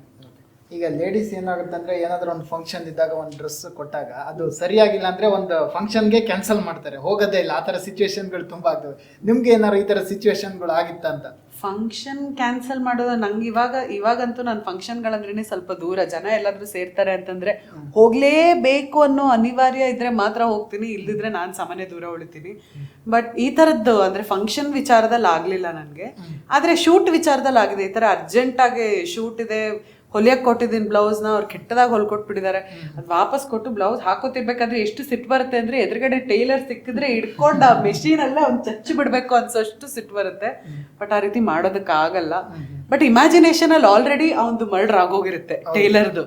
ಈಗ ಲೇಡೀಸ್ ಏನಾಗುತ್ತೆ ಅಂದರೆ ಏನಾದರೂ ಒಂದು ಫಂಕ್ಷನ್ ಇದ್ದಾಗ ಒಂದು ಡ್ರೆಸ್ ಕೊಟ್ಟಾಗ ಅದು ಸರಿಯಾಗಿಲ್ಲ ಅಂದರೆ ಒಂದು ಫಂಕ್ಷನ್ಗೆ ಕ್ಯಾನ್ಸಲ್ ಮಾಡ್ತಾರೆ, ಹೋಗೋದೇ ಇಲ್ಲ. ಆ ಥರ ಸಿಚುವೇಶನ್ಗಳು ತುಂಬ ಆಗ್ತವೆ. ನಿಮ್ಗೆ ಏನಾದ್ರು ಈ ಥರ ಸಿಚುವೇಶನ್ಗಳು ಆಗಿತ್ತ ಅಂತ? ಫಂಕ್ಷನ್ ಕ್ಯಾನ್ಸಲ್ ಮಾಡೋದು ನಂಗೆ ಇವಾಗಂತೂ ನನ್ನ ಫಂಕ್ಷನ್ಗಳಂದ್ರೇ ಸ್ವಲ್ಪ ದೂರ. ಜನ ಎಲ್ಲಾದರೂ ಸೇರ್ತಾರೆ ಅಂತಂದರೆ ಹೋಗಲೇಬೇಕು ಅನ್ನೋ ಅನಿವಾರ್ಯ ಇದ್ದರೆ ಮಾತ್ರ ಹೋಗ್ತೀನಿ, ಇಲ್ದಿದ್ರೆ ನಾನು ಸಾಮಾನ್ಯ ದೂರ ಉಳಿತೀನಿ. ಬಟ್ ಈ ಥರದ್ದು ಅಂದರೆ ಫಂಕ್ಷನ್ ವಿಚಾರದಲ್ಲಿ ಆಗಲಿಲ್ಲ ನನಗೆ. ಆದರೆ ಶೂಟ್ ವಿಚಾರದಲ್ಲಿ ಆಗಿದೆ. ಈ ಥರ ಅರ್ಜೆಂಟಾಗಿ ಶೂಟ್ ಇದೆ, ಹೊಲಿಯಕ್ಕೆ ಕೊಟ್ಟಿದ್ದೀನಿ ಬ್ಲೌಸ್ನ, ಅವ್ರು ಕೆಟ್ಟದಾಗ ಹೊಲ್ಕೊಟ್ಬಿಟ್ಟಿದ್ದಾರೆ. ಅದು ವಾಪಸ್ ಕೊಟ್ಟು ಬ್ಲೌಸ್ ಹಾಕೋತಿರ್ಬೇಕಾದ್ರೆ ಎಷ್ಟು ಸಿಟ್ಟು ಬರುತ್ತೆ ಅಂದರೆ ಎದುರುಗಡೆ ಟೈಲರ್ ಸಿಕ್ಕಿದ್ರೆ ಹಿಡ್ಕೊಂಡು ಆ ಮೆಷಿನಲ್ಲೇ ಅವ್ನು ಚಚ್ಚಿ ಬಿಡಬೇಕು ಅನ್ಸೋಷ್ಟು ಸಿಟ್ಟು ಬರುತ್ತೆ. ಬಟ್ ಆ ರೀತಿ ಮಾಡೋದಕ್ಕಾಗಲ್ಲ. ಬಟ್ ಇಮ್ಯಾಜಿನೇಷನಲ್ಲಿ ಆಲ್ರೆಡಿ ಅವನದು ಮರ್ಡರ್ ಆಗೋಗಿರುತ್ತೆ ಟೈಲರ್ದು.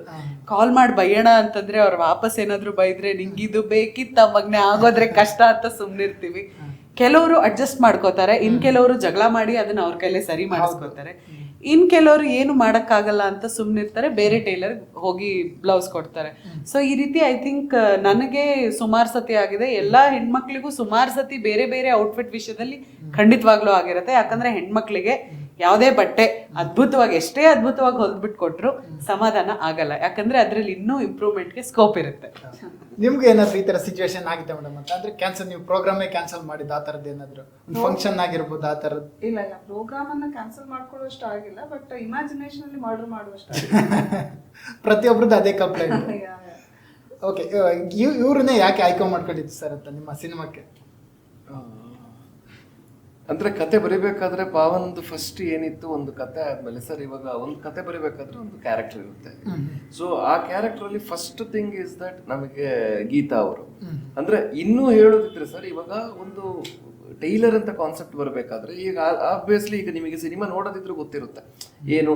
ಕಾಲ್ ಮಾಡಿ ಬೈಯೋಣ ಅಂತಂದ್ರೆ ಅವ್ರು ವಾಪಸ್ ಏನಾದ್ರು ಬೈದ್ರೆ ನಿಂಗಿದು ಬೇಕಿತ್ತ ಮಗ್ನೆ ಆಗೋದ್ರೆ ಕಷ್ಟ ಅಂತ ಸುಮ್ನಿರ್ತೀವಿ. ಕೆಲವರು ಅಡ್ಜಸ್ಟ್ ಮಾಡ್ಕೋತಾರೆ, ಇನ್ ಕೆಲವರು ಜಗಳ ಮಾಡಿ ಅದನ್ನ ಅವ್ರ ಕೈಲೇ ಸರಿ ಮಾಡಿಸ್ಕೋತಾರೆ. ಇನ್ ಕೆಲವರು ಏನು ಮಾಡಕ್ಕಾಗಲ್ಲ ಅಂತ ಸುಮ್ನಿರ್ತಾರೆ, ಬೇರೆ ಟೈಲರ್ ಹೋಗಿ ಬ್ಲೌಸ್ ಕೊಡ್ತಾರೆ. ಸೊ ಈ ರೀತಿ ಐ ಥಿಂಕ್ ನನಗೆ ಸುಮಾರು ಸತಿ ಆಗಿದೆ, ಎಲ್ಲಾ ಹೆಣ್ಮಕ್ಳಿಗೂ ಸುಮಾರು ಸತಿ ಬೇರೆ ಬೇರೆ ಔಟ್ಫಿಟ್ ವಿಷಯದಲ್ಲಿ ಖಂಡಿತವಾಗ್ಲೂ ಆಗಿರುತ್ತೆ. ಯಾಕಂದ್ರೆ ಹೆಣ್ಮಕ್ಳಿಗೆ ಯಾವುದೇ ಬಟ್ಟೆ ಎಷ್ಟೇ ಅದ್ಭುತವಾಗಿ ಹೊಲ್ದ್ಬಿಟ್ಟು ಕೊಟ್ರು ಸಮಾಧಾನ ಆಗಲ್ಲ, ಯಾಕಂದ್ರೆ ಅದ್ರಲ್ಲಿ ಇನ್ನೂ ಇಂಪ್ರೂವ್ಮೆಂಟ್ಗೆ ಸ್ಕೋಪ್ ಇರುತ್ತೆ. ನಿಮ್ಗೆ ಏನಾದ್ರು ಈ ತರ ಸಿಚುವೇಶನ್ ಆಗಿದೆ ಮೇಡಮ್ ಅಂತ ಅಂದ್ರೆ ಕ್ಯಾನ್ಸಲ್, ನೀವು ಪ್ರೋಗ್ರಾಮೇ ಕ್ಯಾನ್ಸಲ್ ಮಾಡಿದ ಆ ತರದ್ದು ಏನಾದ್ರು ಫಂಕ್ಷನ್ ಆಗಿರ್ಬೋದು ಆ ತರದ್ದು? ಇಲ್ಲ ಪ್ರೋಗ್ರಾಮ್ ಅನ್ನ ಕ್ಯಾನ್ಸಲ್ ಮಾಡ್ಕೊಳ್ಳೋಷ್ಟು ಆಗಿಲ್ಲ, ಬಟ್ ಇಮ್ಯಾಜಿನೇಷನ್ ಅಲ್ಲಿ ಮರ್ಡರ್ ಮಾಡುವಷ್ಟು ಪ್ರತಿಯೊಬ್ರದ್ದು ಅದೇ ಕಂಪ್ಲೇಂಟ್. ಓಕೆ, ಇವ್ರನ್ನೇ ಯಾಕೆ ಆಯ್ಕೆ ಮಾಡ್ಕೊಂಡಿದ್ದು ಸರ್ ಅಂತ ನಿಮ್ಮ ಸಿನಿಮಾಕ್ಕೆ? ಅಂದ್ರೆ ಕತೆ ಬರಿಬೇಕಾದ್ರೆ ಪಾವನ್ದು ಫಸ್ಟ್ ಏನಿತ್ತು, ಒಂದು ಕತೆ ಆದ್ಮೇಲೆ ಸರ್ ಇವಾಗ ಒಂದು ಕತೆ ಬರಿಬೇಕಾದ್ರೆ ಒಂದು ಕ್ಯಾರೆಕ್ಟರ್ ಇರುತ್ತೆ. ಸೊ ಆ ಕ್ಯಾರೆಕ್ಟರ್ ಅಲ್ಲಿ ಫಸ್ಟ್ ಥಿಂಗ್ ಇಸ್ ದಟ್ ನಮಗೆ ಗೀತಾ ಅವರು ಅಂದ್ರೆ ಇನ್ನೂ ಹೇಳೋದಿದ್ರೆ ಸರ್, ಇವಾಗ ಒಂದು ಟೈಲರ್ ಅಂತ ಕಾನ್ಸೆಪ್ಟ್ ಬರಬೇಕಾದ್ರೆ ಈಗ ಆಬ್ವಿಯಸ್ಲಿ ಈಗ ನಿಮಗೆ ಸಿನಿಮಾ ನೋಡೋದಿದ್ರು ಗೊತ್ತಿರುತ್ತೆ, ಏನು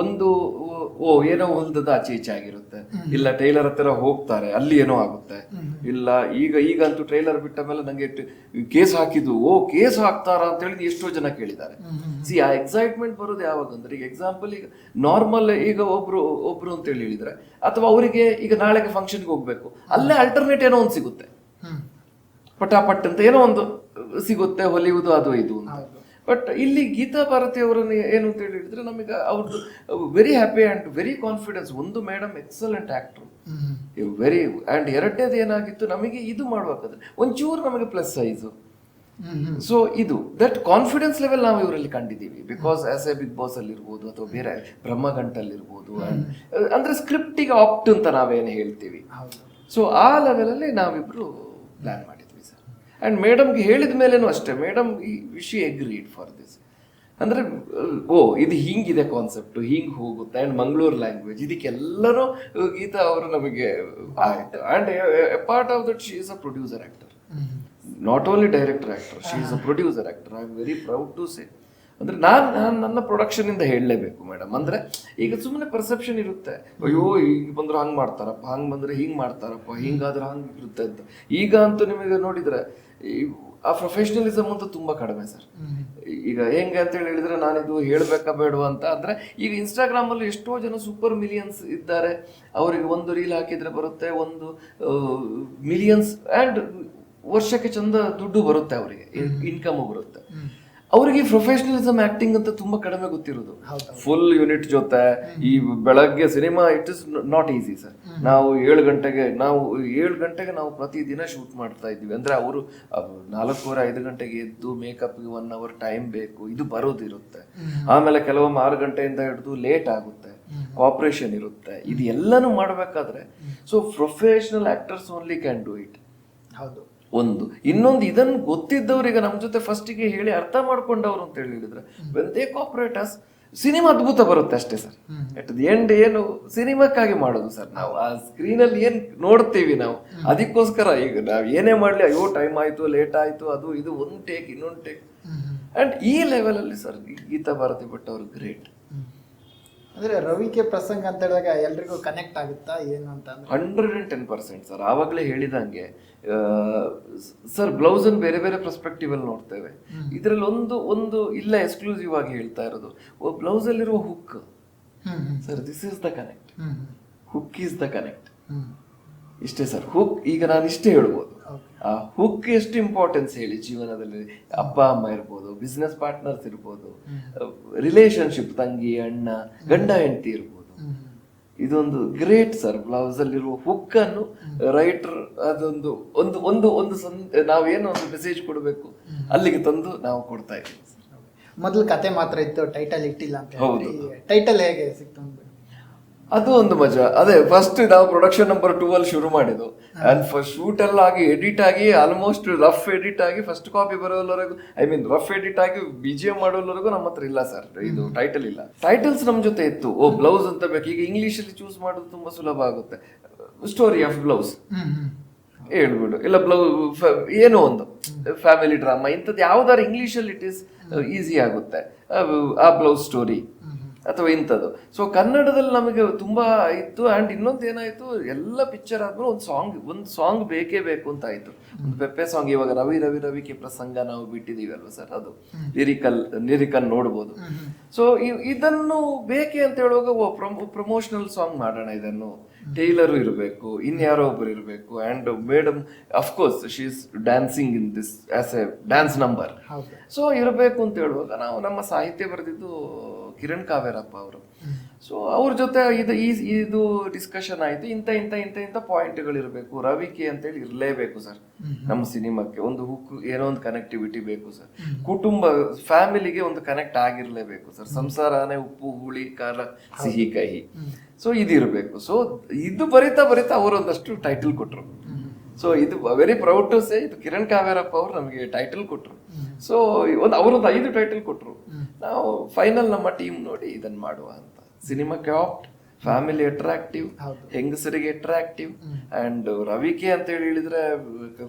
ಒಂದು ಏನೋ ಹೊಲ್ದದ ಆಚೆ ಈಚೆ ಆಗಿರುತ್ತೆ, ಇಲ್ಲ ಟೈಲರ್ ಹತ್ರ ಹೋಗ್ತಾರೆ ಅಲ್ಲಿ ಏನೋ ಆಗುತ್ತೆ, ಇಲ್ಲ ಈಗಂತೂ ಟ್ರೈಲರ್ ಬಿಟ್ಟ ಮೇಲೆ ನಂಗೆ ಕೇಸ್ ಹಾಕಿದ್ದು ಕೇಸ್ ಹಾಕ್ತಾರ ಅಂತ ಹೇಳಿ ಎಷ್ಟೋ ಜನ ಕೇಳಿದ್ದಾರೆ. ಸಿ ಆ ಎಕ್ಸೈಟ್ಮೆಂಟ್ ಬರೋದು ಯಾವಾಗ ಅಂದ್ರೆ, ಈಗ ಎಕ್ಸಾಂಪಲ್ ಈಗ ನಾರ್ಮಲ್ ಈಗ ಒಬ್ರು ಅಂತ ಹೇಳಿದ್ರೆ, ಅಥವಾ ಅವರಿಗೆ ಈಗ ನಾಳೆಗೆ ಫಂಕ್ಷನ್ಗೆ ಹೋಗ್ಬೇಕು, ಅಲ್ಲೇ ಅಲ್ಟರ್ನೇಟ್ ಏನೋ ಒಂದು ಸಿಗುತ್ತೆ, ಪಟಾಪಟ್ ಅಂತ ಏನೋ ಒಂದು ಸಿಗುತ್ತೆ, ಹೊಲಿಯುವುದು ಅದು ಇದು ಅಂತ. ಬಟ್ ಇಲ್ಲಿ ಗೀತಾ ಭಾರತಿ ಅವರನ್ನು ಏನು ಅಂತ ಹೇಳಿದ್ರೆ, ನಮಗೆ ಅವ್ರದ್ದು very happy and very confidence. ಒಂದು madam excellent actor, very and ಎರಡನೇದು ಏನಾಗಿತ್ತು, ನಮಗೆ ಇದು ಮಾಡ್ಬೇಕಾದ್ರೆ ಒಂಚೂರು ನಮಗೆ ಪ್ಲಸ್ ಸೈಜು. ಸೊ ಇದು ದಟ್ ಕಾನ್ಫಿಡೆನ್ಸ್ ಲೆವೆಲ್ ನಾವು ಇವರಲ್ಲಿ ಕಂಡಿದ್ದೀವಿ. Because as a Bigg Boss ಅಲ್ಲಿ ಇರ್ಬೋದು ಅಥವಾ ಬೇರೆ ಬ್ರಹ್ಮಗಂಟಲ್ಲಿ ಇರ್ಬೋದು, ಅಂದ್ರೆ ಸ್ಕ್ರಿಪ್ಟಿಗೆ ಆಪ್ಟ್ ಅಂತ ನಾವೇನು ಹೇಳ್ತೀವಿ. ಸೊ ಆ ಲೆವೆಲಲ್ಲಿ ನಾವಿಬ್ರು ಪ್ಲಾನ್ ಮಾಡಿದ್ವಿ ಸರ್. ಆ್ಯಂಡ್ ಮೇಡಮ್ಗೆ ಹೇಳಿದ ಮೇಲೇನು ಅಷ್ಟೇ, madam she agreed for this. ಅಂದರೆ ಇದು ಹಿಂಗಿದೆ ಕಾನ್ಸೆಪ್ಟ್, ಹಿಂಗೆ ಹೋಗುತ್ತೆ, ಆ್ಯಂಡ್ ಮಂಗಳೂರು ಲ್ಯಾಂಗ್ವೇಜ್, ಇದಕ್ಕೆಲ್ಲರೂ ಗೀತಾ ಅವರು ನಮಗೆ ಆಯಿತು. And part of that she is a producer actor, not only director actor, she is a producer actor. I am very proud to say. ಅಂದರೆ ನಾನು ನನ್ನ ಪ್ರೊಡಕ್ಷನಿಂದ ಹೇಳಲೇಬೇಕು ಮೇಡಮ್. ಅಂದರೆ ಈಗ ಸುಮ್ಮನೆ ಪರ್ಸೆಪ್ಷನ್ ಇರುತ್ತೆ, ಅಯ್ಯೋ ಈಗ ಬಂದ್ರೆ ಹಂಗೆ ಮಾಡ್ತಾರಪ್ಪ, ಹಂಗೆ ಬಂದರೆ ಹಿಂಗೆ ಮಾಡ್ತಾರಪ್ಪ, ಹಿಂಗಾದ್ರೆ ಹಂಗೆ ಇರುತ್ತೆ ಅಂತ. ಈಗ ಅಂತೂ ನಿಮಗೆ ನೋಡಿದರೆ ಆ ಪ್ರೊಫೆಷನಲಿಸಮ್ ಅಂತೂ ತುಂಬ ಕಡಿಮೆ ಸರ್. ಈಗ ಹೆಂಗೆ ಅಂತ ಹೇಳಿದ್ರೆ, ನಾನಿದು ಹೇಳಬೇಕಾ ಬೇಡವಾ ಅಂತ ಅಂದರೆ, ಈಗ ಇನ್ಸ್ಟಾಗ್ರಾಮಲ್ಲಿ ಎಷ್ಟೋ ಜನ ಸೂಪರ್ ಮಿಲಿಯನ್ಸ್ ಇದ್ದಾರೆ, ಅವರಿಗೆ ಒಂದು ರೀಲ್ ಹಾಕಿದರೆ ಬರುತ್ತೆ 1 ಮಿಲಿಯನ್ಸ್, ಆ್ಯಂಡ್ ವರ್ಷಕ್ಕೆ ಚಂದ ದುಡ್ಡು ಬರುತ್ತೆ, ಅವರಿಗೆ ಇನ್ಕಮು ಬರುತ್ತೆ. ಅವರಿಗೆ ಪ್ರೊಫೆಷನಲಿಸಮ್ ಆಕ್ಟಿಂಗ್ ಅಂತ ತುಂಬಾ ಕಡಿಮೆ ಗೊತ್ತಿರೋದು. ಫುಲ್ ಯೂನಿಟ್ ಜೊತೆ ಈ ಬೆಳಗ್ಗೆ cinema it is not easy sir. ನಾವು 7 ಗಂಟೆಗೆ ನಾವು ಪ್ರತಿದಿನ ಶೂಟ್ ಮಾಡ್ತಾ ಇದ್ವಿ. ಅಂದ್ರೆ ಅವರು 4:30-5 ಗಂಟೆಗೆ ಎದ್ದು ಮೇಕಪ್ಗೆ 1 ಅವರ್ ಟೈಮ್ ಬೇಕು, ಇದು ಬರೋದಿರುತ್ತೆ. ಆಮೇಲೆ ಕೆಲವೊಮ್ಮೆ 6 ಗಂಟೆಯಿಂದ ಹಿಡಿದು ಲೇಟ್ ಆಗುತ್ತೆ, ಕಾಪರೇಷನ್ ಇರುತ್ತೆ, ಇದು ಎಲ್ಲಾನು ಮಾಡಬೇಕಾದ್ರೆ so professional actors only can do it. ಹೌದು. ಒಂದು ಇನ್ನೊಂದು, ಇದನ್ನು ಗೊತ್ತಿದ್ದವ್ರಿಗೆ ನಮ್ಮ ಜೊತೆ ಫಸ್ಟಿಗೆ ಹೇಳಿ ಅರ್ಥ ಮಾಡ್ಕೊಂಡವ್ರು ಅಂತ ಹೇಳಿದ್ರೆ, ದೇ ಕಾಪರೇಟರ್ಸ್ ಸಿನಿಮಾ ಅದ್ಭುತ ಬರುತ್ತೆ ಅಷ್ಟೇ ಸರ್. ಎಟ್ ದಿ ಎಂಡ್ ಏನು ಸಿನಿಮಾಕ್ಕಾಗಿ ಮಾಡೋದು ಸರ್. ನಾವು ಆ ಸ್ಕ್ರೀನಲ್ಲಿ ಏನ್ ನೋಡ್ತೀವಿ ನಾವು, ಅದಕ್ಕೋಸ್ಕರ ಈಗ ನಾವು ಏನೇ ಮಾಡ್ಲಿ, ಅಯ್ಯೋ ಟೈಮ್ ಆಯ್ತು, ಲೇಟ್ ಆಯ್ತು, ಅದು ಇದು, ಒಂದು ಟೇಕ್ ಇನ್ನೊಂದು ಟೇಕ್. ಅಂಡ್ ಈ ಲೆವೆಲ್ ಅಲ್ಲಿ ಸರ್ ಗೀತಾ ಭಾರತಿ ಭಟ್ ಅವರು ಗ್ರೇಟ್. ಅಂದ್ರೆ ರವಿಕೆ ಪ್ರಸಂಗ ಅಂತ ಹೇಳಿದಾಗ ಎಲ್ರಿಗೂ ಕನೆಕ್ಟ್ ಆಗುತ್ತಾ ಏನು ಅಂತ? 110% ಸರ್. ಆವಾಗಲೇ ಹೇಳಿದಂಗೆ ಸರ್, ಬ್ಲೌಸ್ ಅನ್ನು ಬೇರೆ ಬೇರೆ ಪರ್ಸ್ಪೆಕ್ಟಿವ್ ಅಲ್ಲಿ ನೋಡ್ತೇವೆ. ಇದರಲ್ಲಿ ಒಂದು ಇಲ್ಲ ಎಕ್ಸ್ಕ್ಲೂಸಿವ್ ಆಗಿ ಹೇಳ್ತಾ ಇರೋದು, ಬ್ಲೌಸ್ ಅಲ್ಲಿರುವ hook sir, this is the connect, hook is the connect. ಇಷ್ಟೇ ಸರ್ ಹುಕ್. ಈಗ ನಾನು ಇಷ್ಟೇ ಹೇಳ್ಬೋದು, ಆ ಹುಕ್ ಎಷ್ಟು ಇಂಪಾರ್ಟೆನ್ಸ್ ಹೇಳಿ ಜೀವನದಲ್ಲಿ. ಅಪ್ಪ ಅಮ್ಮ ಇರ್ಬೋದು, ಬಿಸ್ನೆಸ್ ಪಾರ್ಟ್ನರ್ಸ್ ಇರ್ಬೋದು, ರಿಲೇಶನ್ಶಿಪ್ ತಂಗಿ ಅಣ್ಣ ಗಂಡ ಹೆಂಡತಿ ಇರ್ಬೋದು. ಇದೊಂದು ಗ್ರೇಟ್ ಸರ್. ಬ್ಲೌಸ್ ಅಲ್ಲಿರುವ ಹುಕ್ ಅನ್ನು ರೈಟರ್ ಅದೊಂದು ಒಂದು ಒಂದು ಒಂದು ನಾವೇನೋ ಒಂದು ಮೆಸೇಜ್ ಕೊಡಬೇಕು ಅಲ್ಲಿಗೆ ತಂದು ನಾವು ಕೊಡ್ತಾ ಇದ್ದೀವಿ. ಮೊದಲು ಕತೆ ಮಾತ್ರ ಇತ್ತು, ಟೈಟಲ್ ಇಟ್ಟಿಲ್ಲ ಅಂತ. ಹೌದು. ಟೈಟಲ್ ಹೇಗೆ ಸಿಕ್ತು? ಅದು ಒಂದು ಮಜಾ. ಅದೇ ಫಸ್ಟ್ ನಾವು ಪ್ರೊಡಕ್ಷನ್ ನಂಬರ್ 2 ಅಲ್ಲಿ ಶುರು ಮಾಡಿದ್ದು. ಅಂಡ್ ಫಸ್ಟ್ ಶೂಟ್ ಎಲ್ಲ ಆಗಿ ಎಡಿಟ್ ಆಗಿ ಆಲ್ಮೋಸ್ಟ್ ರಫ್ ಎಡಿಟ್ ಆಗಿ ಫಸ್ಟ್ ಕಾಪಿ ಬರೋವರೆಗೂ, ಐ ಮೀನ್ ರಫ್ ಎಡಿಟ್ ಆಗಿ BGM ಮಾಡೋವರೆಗೂ ನಮ್ಮ ಹತ್ರ ಇಲ್ಲ ಸರ್ ಇದು ಟೈಟಲ್ ಇಲ್ಲ. ಟೈಟಲ್ಸ್ ನಮ್ಮ ಜೊತೆ ಇತ್ತು. ಬ್ಲೌಸ್ ಅಂತ ಬೇಕು. ಈಗ ಇಂಗ್ಲಿಷ್ ಅಲ್ಲಿ ಚೂಸ್ ಮಾಡೋದು ತುಂಬಾ ಸುಲಭ ಆಗುತ್ತೆ. ಸ್ಟೋರಿ ಆಫ್ ಬ್ಲೌಸ್ ಹೇಳ್ಬಿಡು, ಇಲ್ಲ ಬ್ಲೌಸ್ ಏನೋ ಒಂದು ಫ್ಯಾಮಿಲಿ ಡ್ರಾಮಾ ಇಂಥದ್ದು ಯಾವ್ದಾರು ಇಂಗ್ಲಿಷ್ ಅಲ್ಲಿ ಇಟ್ ಇಸ್ ಈಸಿ ಆಗುತ್ತೆ. ಆ ಬ್ಲೌಸ್ ಸ್ಟೋರಿ ಅಥವಾ ಇಂಥದ್ದು. ಸೊ ಕನ್ನಡದಲ್ಲಿ ನಮಗೆ ತುಂಬಾ ಇತ್ತು. ಅಂಡ್ ಇನ್ನೊಂದು ಏನಾಯ್ತು, ಎಲ್ಲ ಪಿಕ್ಚರ್ ಆದ್ಮೇಲೆ ಒಂದು ಸಾಂಗ್ ಬೇಕೇ ಬೇಕು ಅಂತ ಆಯ್ತು. ಒಂದು ಪೆಪ್ಪೆ ಸಾಂಗ್ ಇವಾಗ ರವಿಕೆ ಪ್ರಸಂಗ ನಾವು ಬಿಟ್ಟಿದೀವಿ ಅಲ್ವಾ ಸರ್, ಅದು ಲಿರಿಕಲ್ ನೋಡ್ಬೋದು. ಸೊ ಇದನ್ನು ಬೇಕೆ ಅಂತ ಹೇಳುವಾಗ ಪ್ರಮೋಷನಲ್ ಸಾಂಗ್ ಮಾಡೋಣ, ಇದನ್ನು ಟೈಲರು ಇರಬೇಕು, ಇನ್ಯಾರೋ ಒಬ್ರು ಇರಬೇಕು. And madam of course she is dancing in this as A dance number. So ಇರಬೇಕು ಅಂತ ಹೇಳುವಾಗ ನಾವು ನಮ್ಮ ಸಾಹಿತ್ಯ ಬರೆದಿದ್ದು ಕಿರಣ್ ಕಾವೇರಪ್ಪ ಅವರು. ಸೊ ಅವ್ರ ಜೊತೆ ಇದು ಡಿಸ್ಕಷನ್ ಆಯ್ತು. ಇಂಥ ಪಾಯಿಂಟ್ಗಳು ಇರಬೇಕು, ರವಿಕೆ ಅಂತೇಳಿ ಇರಲೇಬೇಕು ಸರ್ ನಮ್ಮ ಸಿನಿಮಾಕ್ಕೆ. ಒಂದು ಹುಕ್, ಏನೋ ಒಂದು ಕನೆಕ್ಟಿವಿಟಿ ಬೇಕು ಸರ್. ಕುಟುಂಬ ಫ್ಯಾಮಿಲಿಗೆ ಒಂದು ಕನೆಕ್ಟ್ ಆಗಿರ್ಲೇಬೇಕು ಸರ್. ಸಂಸಾರನೇ ಉಪ್ಪು ಹುಳಿ ಖಾರ ಸಿಹಿ ಕಹಿ. ಸೊ ಇದಿರಬೇಕು. ಸೊ ಇದು ಬರಿತಾ ಅವರೊಂದಷ್ಟು ಟೈಟಲ್ ಕೊಟ್ರು. ಸೊ ಇದು ವೆರಿ ಪ್ರೌಡ್ ಟು ಸೇ, ಇದು ಕಿರಣ್ ಕಾವೇರಪ್ಪ ಅವರು ನಮಗೆ ಟೈಟಲ್ ಕೊಟ್ರು. ಸೊ ಅವರೊಂದು 5 ಟೈಟಲ್ ಕೊಟ್ರು. ನಾವು ಫೈನಲ್ ನಮ್ಮ ಟೀಮ್ ನೋಡಿ ಇದನ್ನ ಮಾಡುವ ಅಂತ. ಸಿನಿಮಾ ಕ್ಯಾಪ್ಟ್, ಫ್ಯಾಮಿಲಿ ಅಟ್ರಾಕ್ಟಿವ್, ಹೆಂಗಸರಿಗೆ ಅಟ್ರಾಕ್ಟಿವ್. ಅಂಡ್ ರವಿಕೆ ಅಂತ ಹೇಳಿದ್ರೆ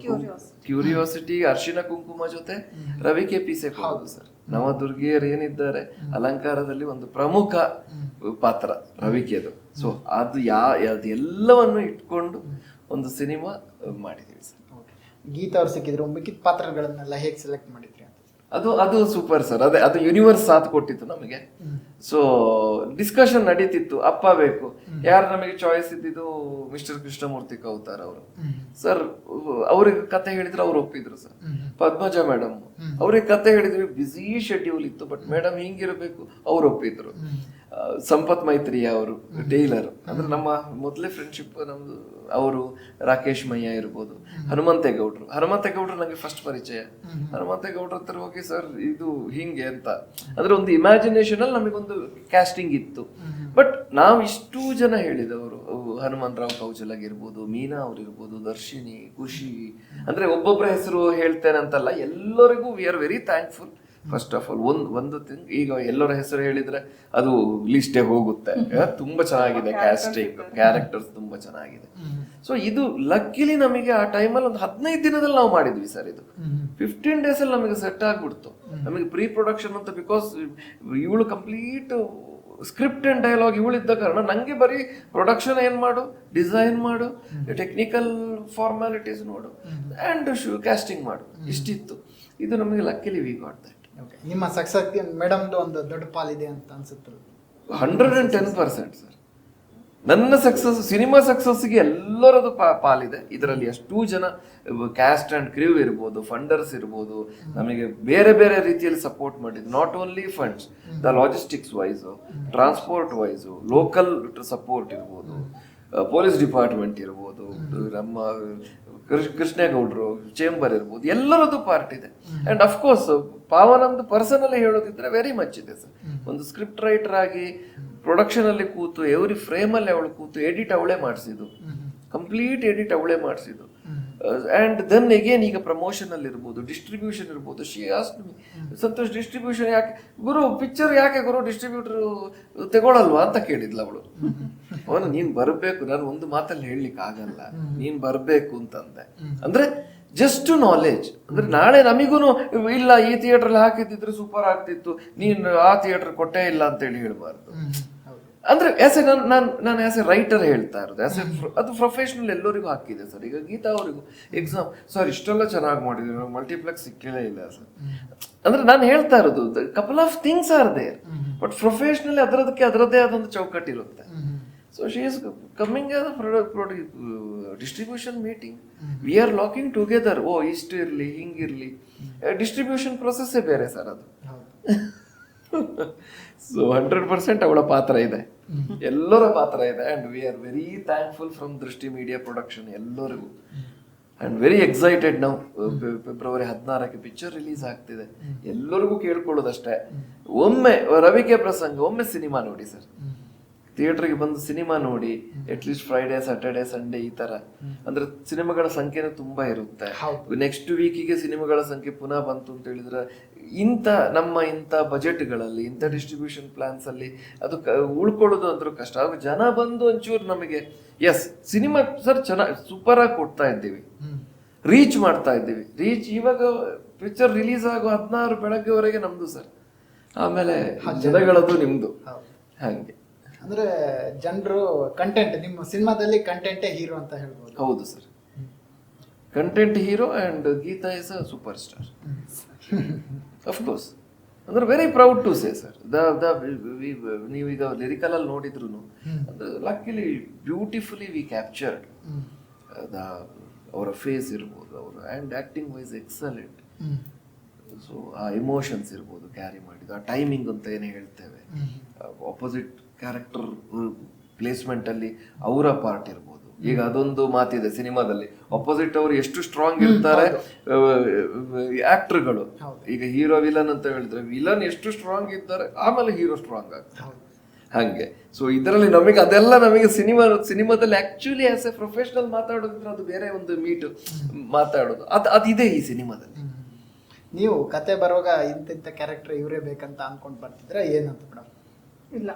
ಕ್ಯೂರಿಯಾಸಿಟಿ, ಅರ್ಶಿನ ಕುಂಕುಮ ಜೊತೆ ರವಿಕೆ ಪೀಸೆ ಕೊಡೋದು ಸರ್. ನವದುರ್ಗಿಯರು ಏನಿದ್ದಾರೆ ಅಲಂಕಾರದಲ್ಲಿ ಒಂದು ಪ್ರಮುಖ ಪಾತ್ರ ರವಿಕೆದು. ಸೊ ಅದೆಲ್ಲವನ್ನು ಇಟ್ಕೊಂಡು ಒಂದು ಸಿನಿಮಾ ಮಾಡಿದೀವಿ ಸರ್. ಗೀತಾ ಅವ್ರು ಸಿಕ್ಕಿದ್ರು, ಮಿಕ್ಕಿದ ಪಾತ್ರಗಳನ್ನೆಲ್ಲ ಹೇಗೆ ಸೆಲೆಕ್ಟ್ ಮಾಡಿದ್ರಿ ಅಂತ? ಅದು ಸೂಪರ್ ಸರ್. ಅದು ಯೂನಿವರ್ಸ್ ಸಾಥ್ ಕೊಟ್ಟಿತ್ತು ನಮಗೆ. ಸೊ ಡಿಸ್ಕಷನ್ ನಡೀತಿತ್ತು. ಅಪ್ಪ ಬೇಕು, ಯಾರು ನಮಗೆ ಚಾಯ್ಸ್ ಇದ್ದಿದ್ದು ಮಿಸ್ಟರ್ ಕೃಷ್ಣಮೂರ್ತಿ ಕೌತಾರ್ ಅವರು ಸರ್. ಅವ್ರಿಗೆ ಕತೆ ಹೇಳಿದ್ರು, ಅವ್ರು ಒಪ್ಪಿದ್ರು ಸರ್. ಪದ್ಮಜ ಮೇಡಮ್ ಅವ್ರಿಗೆ ಕತೆ ಹೇಳಿದ್ವಿ, ಬಿಸಿ ಶೆಡ್ಯೂಲ್ ಇತ್ತು, ಬಟ್ ಮೇಡಮ್ ಹಿಂಗಿರ್ಬೇಕು, ಅವ್ರು ಒಪ್ಪಿದ್ರು. ಸಂಪತ್ ಮೈತ್ರಿ ಅವರು ಟೈಲರ್, ಅಂದ್ರೆ ನಮ್ಮ ಮೊದಲೇ ಫ್ರೆಂಡ್ಶಿಪ್ ನಮ್ದು. ಅವರು ರಾಕೇಶ್ ಮಯ್ಯ ಇರ್ಬೋದು, ಹನುಮಂತೇಗೌಡ್ರು ನನಗೆ ಫಸ್ಟ್ ಪರಿಚಯ. ಹನುಮಂತೇಗೌಡ್ರ ಹತ್ರ ಹೋಗಿ ಸರ್ ಇದು ಹಿಂಗೆ ಅಂತ, ಅಂದ್ರೆ ಒಂದು ಇಮ್ಯಾಜಿನೇಷನ್ ಅಲ್ಲಿ ನಮಗೊಂದು ಕ್ಯಾಸ್ಟಿಂಗ್ ಇತ್ತು. ಬಟ್ ನಾವು ಇಷ್ಟೂ ಜನ ಹೇಳಿದವರು, ಹನುಮಂತರಾವ್ ಕೌಜಲಗ್ ಇರ್ಬೋದು, ಮೀನಾ ಅವ್ರು ಇರ್ಬೋದು, ದರ್ಶಿನಿ, ಖುಷಿ, ಅಂದ್ರೆ ಒಬ್ಬೊಬ್ಬರ ಹೆಸರು ಹೇಳ್ತೇನೆ ಅಂತಲ್ಲ, ಎಲ್ಲರಿಗೂ we are very thankful. First of all ಒಂದು ಥಿಂಗ್, ಈಗ ಎಲ್ಲರ ಹೆಸರು ಹೇಳಿದ್ರೆ ಅದು ಲಿಸ್ಟೇ ಹೋಗುತ್ತೆ. ತುಂಬಾ ಚೆನ್ನಾಗಿದೆ ಕ್ಯಾಸ್ಟಿಂಗ್, ಕ್ಯಾರೆಕ್ಟರ್ಸ್ ತುಂಬಾ ಚೆನ್ನಾಗಿದೆ. ಸೊ ಇದು ಲಕ್ಕಿಲಿ ನಮಗೆ ಆ ಟೈಮಲ್ಲಿ ಒಂದು 15 ದಿನದಲ್ಲಿ ನಾವು ಮಾಡಿದ್ವಿ ಸರ್. ಇದು 15 days ಅಲ್ಲಿ ನಮಗೆ ಸೆಟ್ ಆಗ್ಬಿಡ್ತು. ನಮಗೆ ಪ್ರೀ ಪ್ರೊಡಕ್ಷನ್ ಅಂತ, ಬಿಕಾಸ್ ಇವಳು ಕಂಪ್ಲೀಟ್ ಸ್ಕ್ರಿಪ್ಟ್ ಅಂಡ್ ಡೈಲಾಗ್ ಇವಳಿದ್ದ ಕಾರಣ ನಂಗೆ ಬರೀ ಪ್ರೊಡಕ್ಷನ್ ಏನ್ ಮಾಡು, ಡಿಸೈನ್ ಮಾಡು, ಟೆಕ್ನಿಕಲ್ ಫಾರ್ಮಾಲಿಟೀಸ್ ನೋಡು, ಅಂಡ್ ಕ್ಯಾಸ್ಟಿಂಗ್ ಮಾಡು, ಇಷ್ಟಿತ್ತು. ಇದು ನಮಗೆ ಲಕ್ಕಿಲಿ ವಿ ಗಾಟ್ ದಟ್. ನಿಮ್ಮ ಸಕ್ಸಸ್ ಮೇಡಮ್ದು ಒಂದು ದೊಡ್ಡ ಪಾಲಿದೆ ಅಂತ ಅನ್ಸುತ್ತೆ. 110% ಸರ್. ನನ್ನ ಸಕ್ಸಸ್, ಸಿನಿಮಾ ಸಕ್ಸಸ್ಗೆ ಎಲ್ಲರದು ಪಾಲಿದೆ ಇದರಲ್ಲಿ. ಅಷ್ಟೂ ಜನ ಕ್ಯಾಸ್ಟ್ ಅಂಡ್ ಕ್ರೂ ಇರ್ಬೋದು, ಫಂಡರ್ಸ್ ಇರ್ಬೋದು, ನಮಗೆ ಬೇರೆ ಬೇರೆ ರೀತಿಯಲ್ಲಿ ಸಪೋರ್ಟ್ ಮಾಡಿದ್ದು. Not only funds, the logistics wise, transport wise, local support ಇರ್ಬೋದು, ಪೊಲೀಸ್ ಡಿಪಾರ್ಟ್ಮೆಂಟ್ ಇರ್ಬೋದು, ನಮ್ಮ ಕೃಷ್ಣೇಗೌಡರು ಚೇಂಬರ್ ಇರ್ಬೋದು, ಎಲ್ಲರದ್ದು ಪಾರ್ಟ್ ಇದೆ. ಅಂಡ್ ಅಫ್ಕೋರ್ಸ್ ಪಾವನಂದು ಪರ್ಸನಲಿ ಹೇಳೋದಿದ್ರೆ ವೆರಿ ಮಚ್ ಇದೆ ಸರ್. ಒಂದು ಸ್ಕ್ರಿಪ್ಟ್ ರೈಟರ್ ಆಗಿ ಪ್ರೊಡಕ್ಷನ್ ಅಲ್ಲಿ ಕೂತು, ಎವ್ರಿ ಫ್ರೇಮ್ ಅಲ್ಲಿ ಅವಳು ಕೂತು ಎಡಿಟ್ ಅವಳೇ ಮಾಡಿಸಿದ್ದು, ಕಂಪ್ಲೀಟ್ ಎಡಿಟ್ ಅವಳೇ ಮಾಡಿಸಿದ್ದು. ಅಂಡ್ ದೆನ್ ಅಗೇನ್ ಈಗ ಪ್ರಮೋಷನ್ ಅಲ್ಲಿ ಇರ್ಬೋದು, ಡಿಸ್ಟ್ರಿಬ್ಯೂಷನ್ ಇರ್ಬೋದು. ಸಂತೋಷ್ ಡಿಸ್ಟ್ರಿಬ್ಯೂಷನ್ ಯಾಕೆ ಗುರು, ಪಿಕ್ಚರ್ ಯಾಕೆ ಗುರು ಡಿಸ್ಟ್ರಿಬ್ಯೂಟರ್ ತಗೊಳಲ್ವಾ ಅಂತ ಕೇಳಿದ್ಲು ಅವಳು. ಅವನು ನೀನ್ ಬರ್ಬೇಕು, ನಾನು ಒಂದು ಮಾತಲ್ಲಿ ಹೇಳಲಿಕ್ಕೆ ಆಗಲ್ಲ, ನೀನ್ ಬರ್ಬೇಕು ಅಂತಂದೆ. ಅಂದ್ರೆ ಜಸ್ಟ್ ನಾಲೆಜ್, ಅಂದ್ರೆ ನಾಳೆ ನಮಿಗೂನು ಇಲ್ಲ ಈ ಥಿಯೇಟರ್ ಹಾಕಿದ್ರೆ ಸೂಪರ್ ಆಗ್ತಿತ್ತು, ನೀನ್ ಆ ಥಿಯೇಟರ್ ಕೊಟ್ಟೇ ಇಲ್ಲ ಅಂತೇಳಿ ಹೇಳ್ಬಾರ್ದು. ಅಂದ್ರೆ ನಾನು ಆಸ್ ಎ ರೈಟರ್ ಹೇಳ್ತಾ ಇರೋದು, ಅದು ಪ್ರೊಫೆಷನಲ್ ಎಲ್ಲರಿಗೂ ಹಾಕಿದೆ ಸರ್. ಈಗ ಗೀತಾ ಅವರಿಗೂ ಎಕ್ಸಾಮ್ ಸರ್ ಇಷ್ಟೆಲ್ಲ ಚೆನ್ನಾಗಿ ಮಾಡಿದ್ರು, ನಾವು ಮಲ್ಟಿಪ್ಲೆಕ್ಸ್ ಸಿಕ್ಕಿಲ್ಲೇ ಇಲ್ಲ ಸರ್. ಅಂದ್ರೆ ನಾನು ಹೇಳ್ತಾ ಇರೋದು couple of things are there, but professionally ಅದರದ್ದೇ ಆದೊಂದು ಚೌಕಟ್ಟು ಇರುತ್ತೆ. So she is coming as distribution meeting, we are locking together. ಓ ಇಷ್ಟು ಇರ್ಲಿ, ಹಿಂಗಿರ್ಲಿ, ಡಿಸ್ಟ್ರಿಬ್ಯೂಷನ್ ಪ್ರೊಸೆಸ್ಸೇ ಬೇರೆ ಸರ್ ಅದು. ಸೊ 100% ಅವಳ ಪಾತ್ರ ಇದೆ, ಎಲ್ಲರ ಪಾತ್ರ ಇದೆ. And we are very thankful from ದೃಷ್ಟಿ ಮೀಡಿಯಾ ಪ್ರೊಡಕ್ಷನ್ ಎಲ್ಲರಿಗೂ. ಅಂಡ್ ವೆರಿ ಎಕ್ಸೈಟೆಡ್ ನಾವು. ಫೆಬ್ರವರಿ 16ಕ್ಕೆ ಪಿಕ್ಚರ್ ರಿಲೀಸ್ ಆಗ್ತಿದೆ. ಎಲ್ಲರಿಗೂ ಕೇಳ್ಕೊಳ್ಳೋದಷ್ಟೇ, ಒಮ್ಮೆ ರವಿಕೆ ಪ್ರಸಂಗ, ಒಮ್ಮೆ ಸಿನಿಮಾ ನೋಡಿ ಸರ್. ಥಿಯೇಟರ್ಗೆ ಬಂದು ಸಿನಿಮಾ ನೋಡಿ, ಅಟ್ಲೀಸ್ಟ್ ಫ್ರೈಡೇ, ಸ್ಯಾಟರ್ಡೆ, ಸಂಡೇ ಈ ತರ. ಅಂದ್ರೆ ಸಿನಿಮಾಗಳ ಸಂಖ್ಯೆನೂ ತುಂಬಾ ಇರುತ್ತೆ. ನೆಕ್ಸ್ಟ್ ವೀಕಿಗೆ ಸಿನಿಮಾಗಳ ಸಂಖ್ಯೆ ಪುನಃ ಬಂತು ಅಂತ ಹೇಳಿದ್ರೆ, ಇಂಥ ಬಜೆಟ್ಗಳಲ್ಲಿ, ಇಂಥ ಡಿಸ್ಟ್ರಿಬ್ಯೂಷನ್ ಪ್ಲಾನ್ಸ್ ಅಲ್ಲಿ ಅದು ಉಳ್ಕೊಳ್ಳೋದು ಅಂದ್ರೂ ಕಷ್ಟ. ಆಗ ಜನ ಬಂದು ಒಂಚೂರು ನಮಗೆ ಎಸ್ ಸಿನಿಮಾ ಸರ್ ಚೆನ್ನಾಗಿ ಸೂಪರ್ ಆಗಿ ಕೊಡ್ತಾ ಇದ್ದೀವಿ, ರೀಚ್ ಮಾಡ್ತಾ ಇದ್ದೀವಿ. ಇವಾಗ ಪಿಕ್ಚರ್ ರಿಲೀಸ್ ಆಗೋ 16 ಬೆಳಗ್ಗೆವರೆಗೆ ನಮ್ದು ಸರ್, ಆಮೇಲೆ ಜನಗಳದ್ದು ನಿಮ್ದು. ಹಾಗೆ. ಅಂದ್ರೆ ಜನರು ಕಂಟೆಂಟ್, ನಿಮ್ಮ ಸಿನಿಮಾದಲ್ಲಿ ಕಂಟೆಂಟೇ ಹೀರೋ ಅಂತ ಹೇಳ್ಬೋದು. ಹೌದು ಸರ್, content hero and Geeta is a super star of course. ಅಂದ್ರೆ very proud to say sir, ನೀವೀಗ ಲಿರಿಕಲ್ ಅಲ್ಲಿ ನೋಡಿದ್ರು ಲಕ್ಕಿಲಿ ಬ್ಯೂಟಿಫುಲಿ ವಿ ಕ್ಯಾಪ್ಚರ್ಡ್ ಅವರ ಫೇಸ್ ಇರ್ಬೋದು, ಅವರು and acting wise excellent. So ಆ ಎಮೋಷನ್ಸ್ ಇರ್ಬೋದು ಕ್ಯಾರಿ ಮಾಡಿದ್ದು, ಆ ಟೈಮಿಂಗ್ ಅಂತ ಏನು ಹೇಳ್ತೇವೆ, ಆಪೋಸಿಟ್ ಕ್ಯಾರೆಕ್ಟರ್ ಪ್ಲೇಸ್ಮೆಂಟ್ ಅಲ್ಲಿ ಅವರ ಪಾರ್ಟ್ ಇರ್ಬೋದು. ಈಗ ಅದೊಂದು ಮಾತಿದೆ ಸಿನಿಮಾದಲ್ಲಿ, ಅಪೋಸಿಟ್ ಅವರು ಎಷ್ಟು ಸ್ಟ್ರಾಂಗ್ ಇರ್ತಾರೆ ಆಕ್ಟರ್ಗಳು. ಈಗ ಹೀರೋ ವಿಲನ್ ಅಂತ ಹೇಳಿದ್ರೆ ವಿಲನ್ ಎಷ್ಟು ಸ್ಟ್ರಾಂಗ್ ಇದ್ದಾರೆ, ಆಮೇಲೆ ಹೀರೋ ಸ್ಟ್ರಾಂಗ್ ಆಗ್ತಾರೆ ಹಂಗೆ. ಸೊ ಇದರಲ್ಲಿ ನಮಗೆ ಅದೆಲ್ಲ ನಮಗೆ ಸಿನಿಮಾದಲ್ಲಿ ಆಕ್ಚುಲಿ ಆಸ್ ಎ ಪ್ರೊಫೆಷನಲ್ ಮಾತಾಡೋದಿದ್ರೆ ಅದು ಬೇರೆ ಒಂದು ಮೀಟ್ ಮಾತಾಡೋದು ಅದಿದೆ ಈ ಸಿನಿಮಾದಲ್ಲಿ. ನೀವು ಕತೆ ಬರುವಾಗ ಇಂತಿಂತ ಕ್ಯಾರೆಕ್ಟರ್ ಇವರೇ ಬೇಕಂತ ಅನ್ಕೊಂಡ್ ಬರ್ತಿದ್ರೆ ಏನಂತ ಮೇಡಮ್? ಇಲ್ಲ,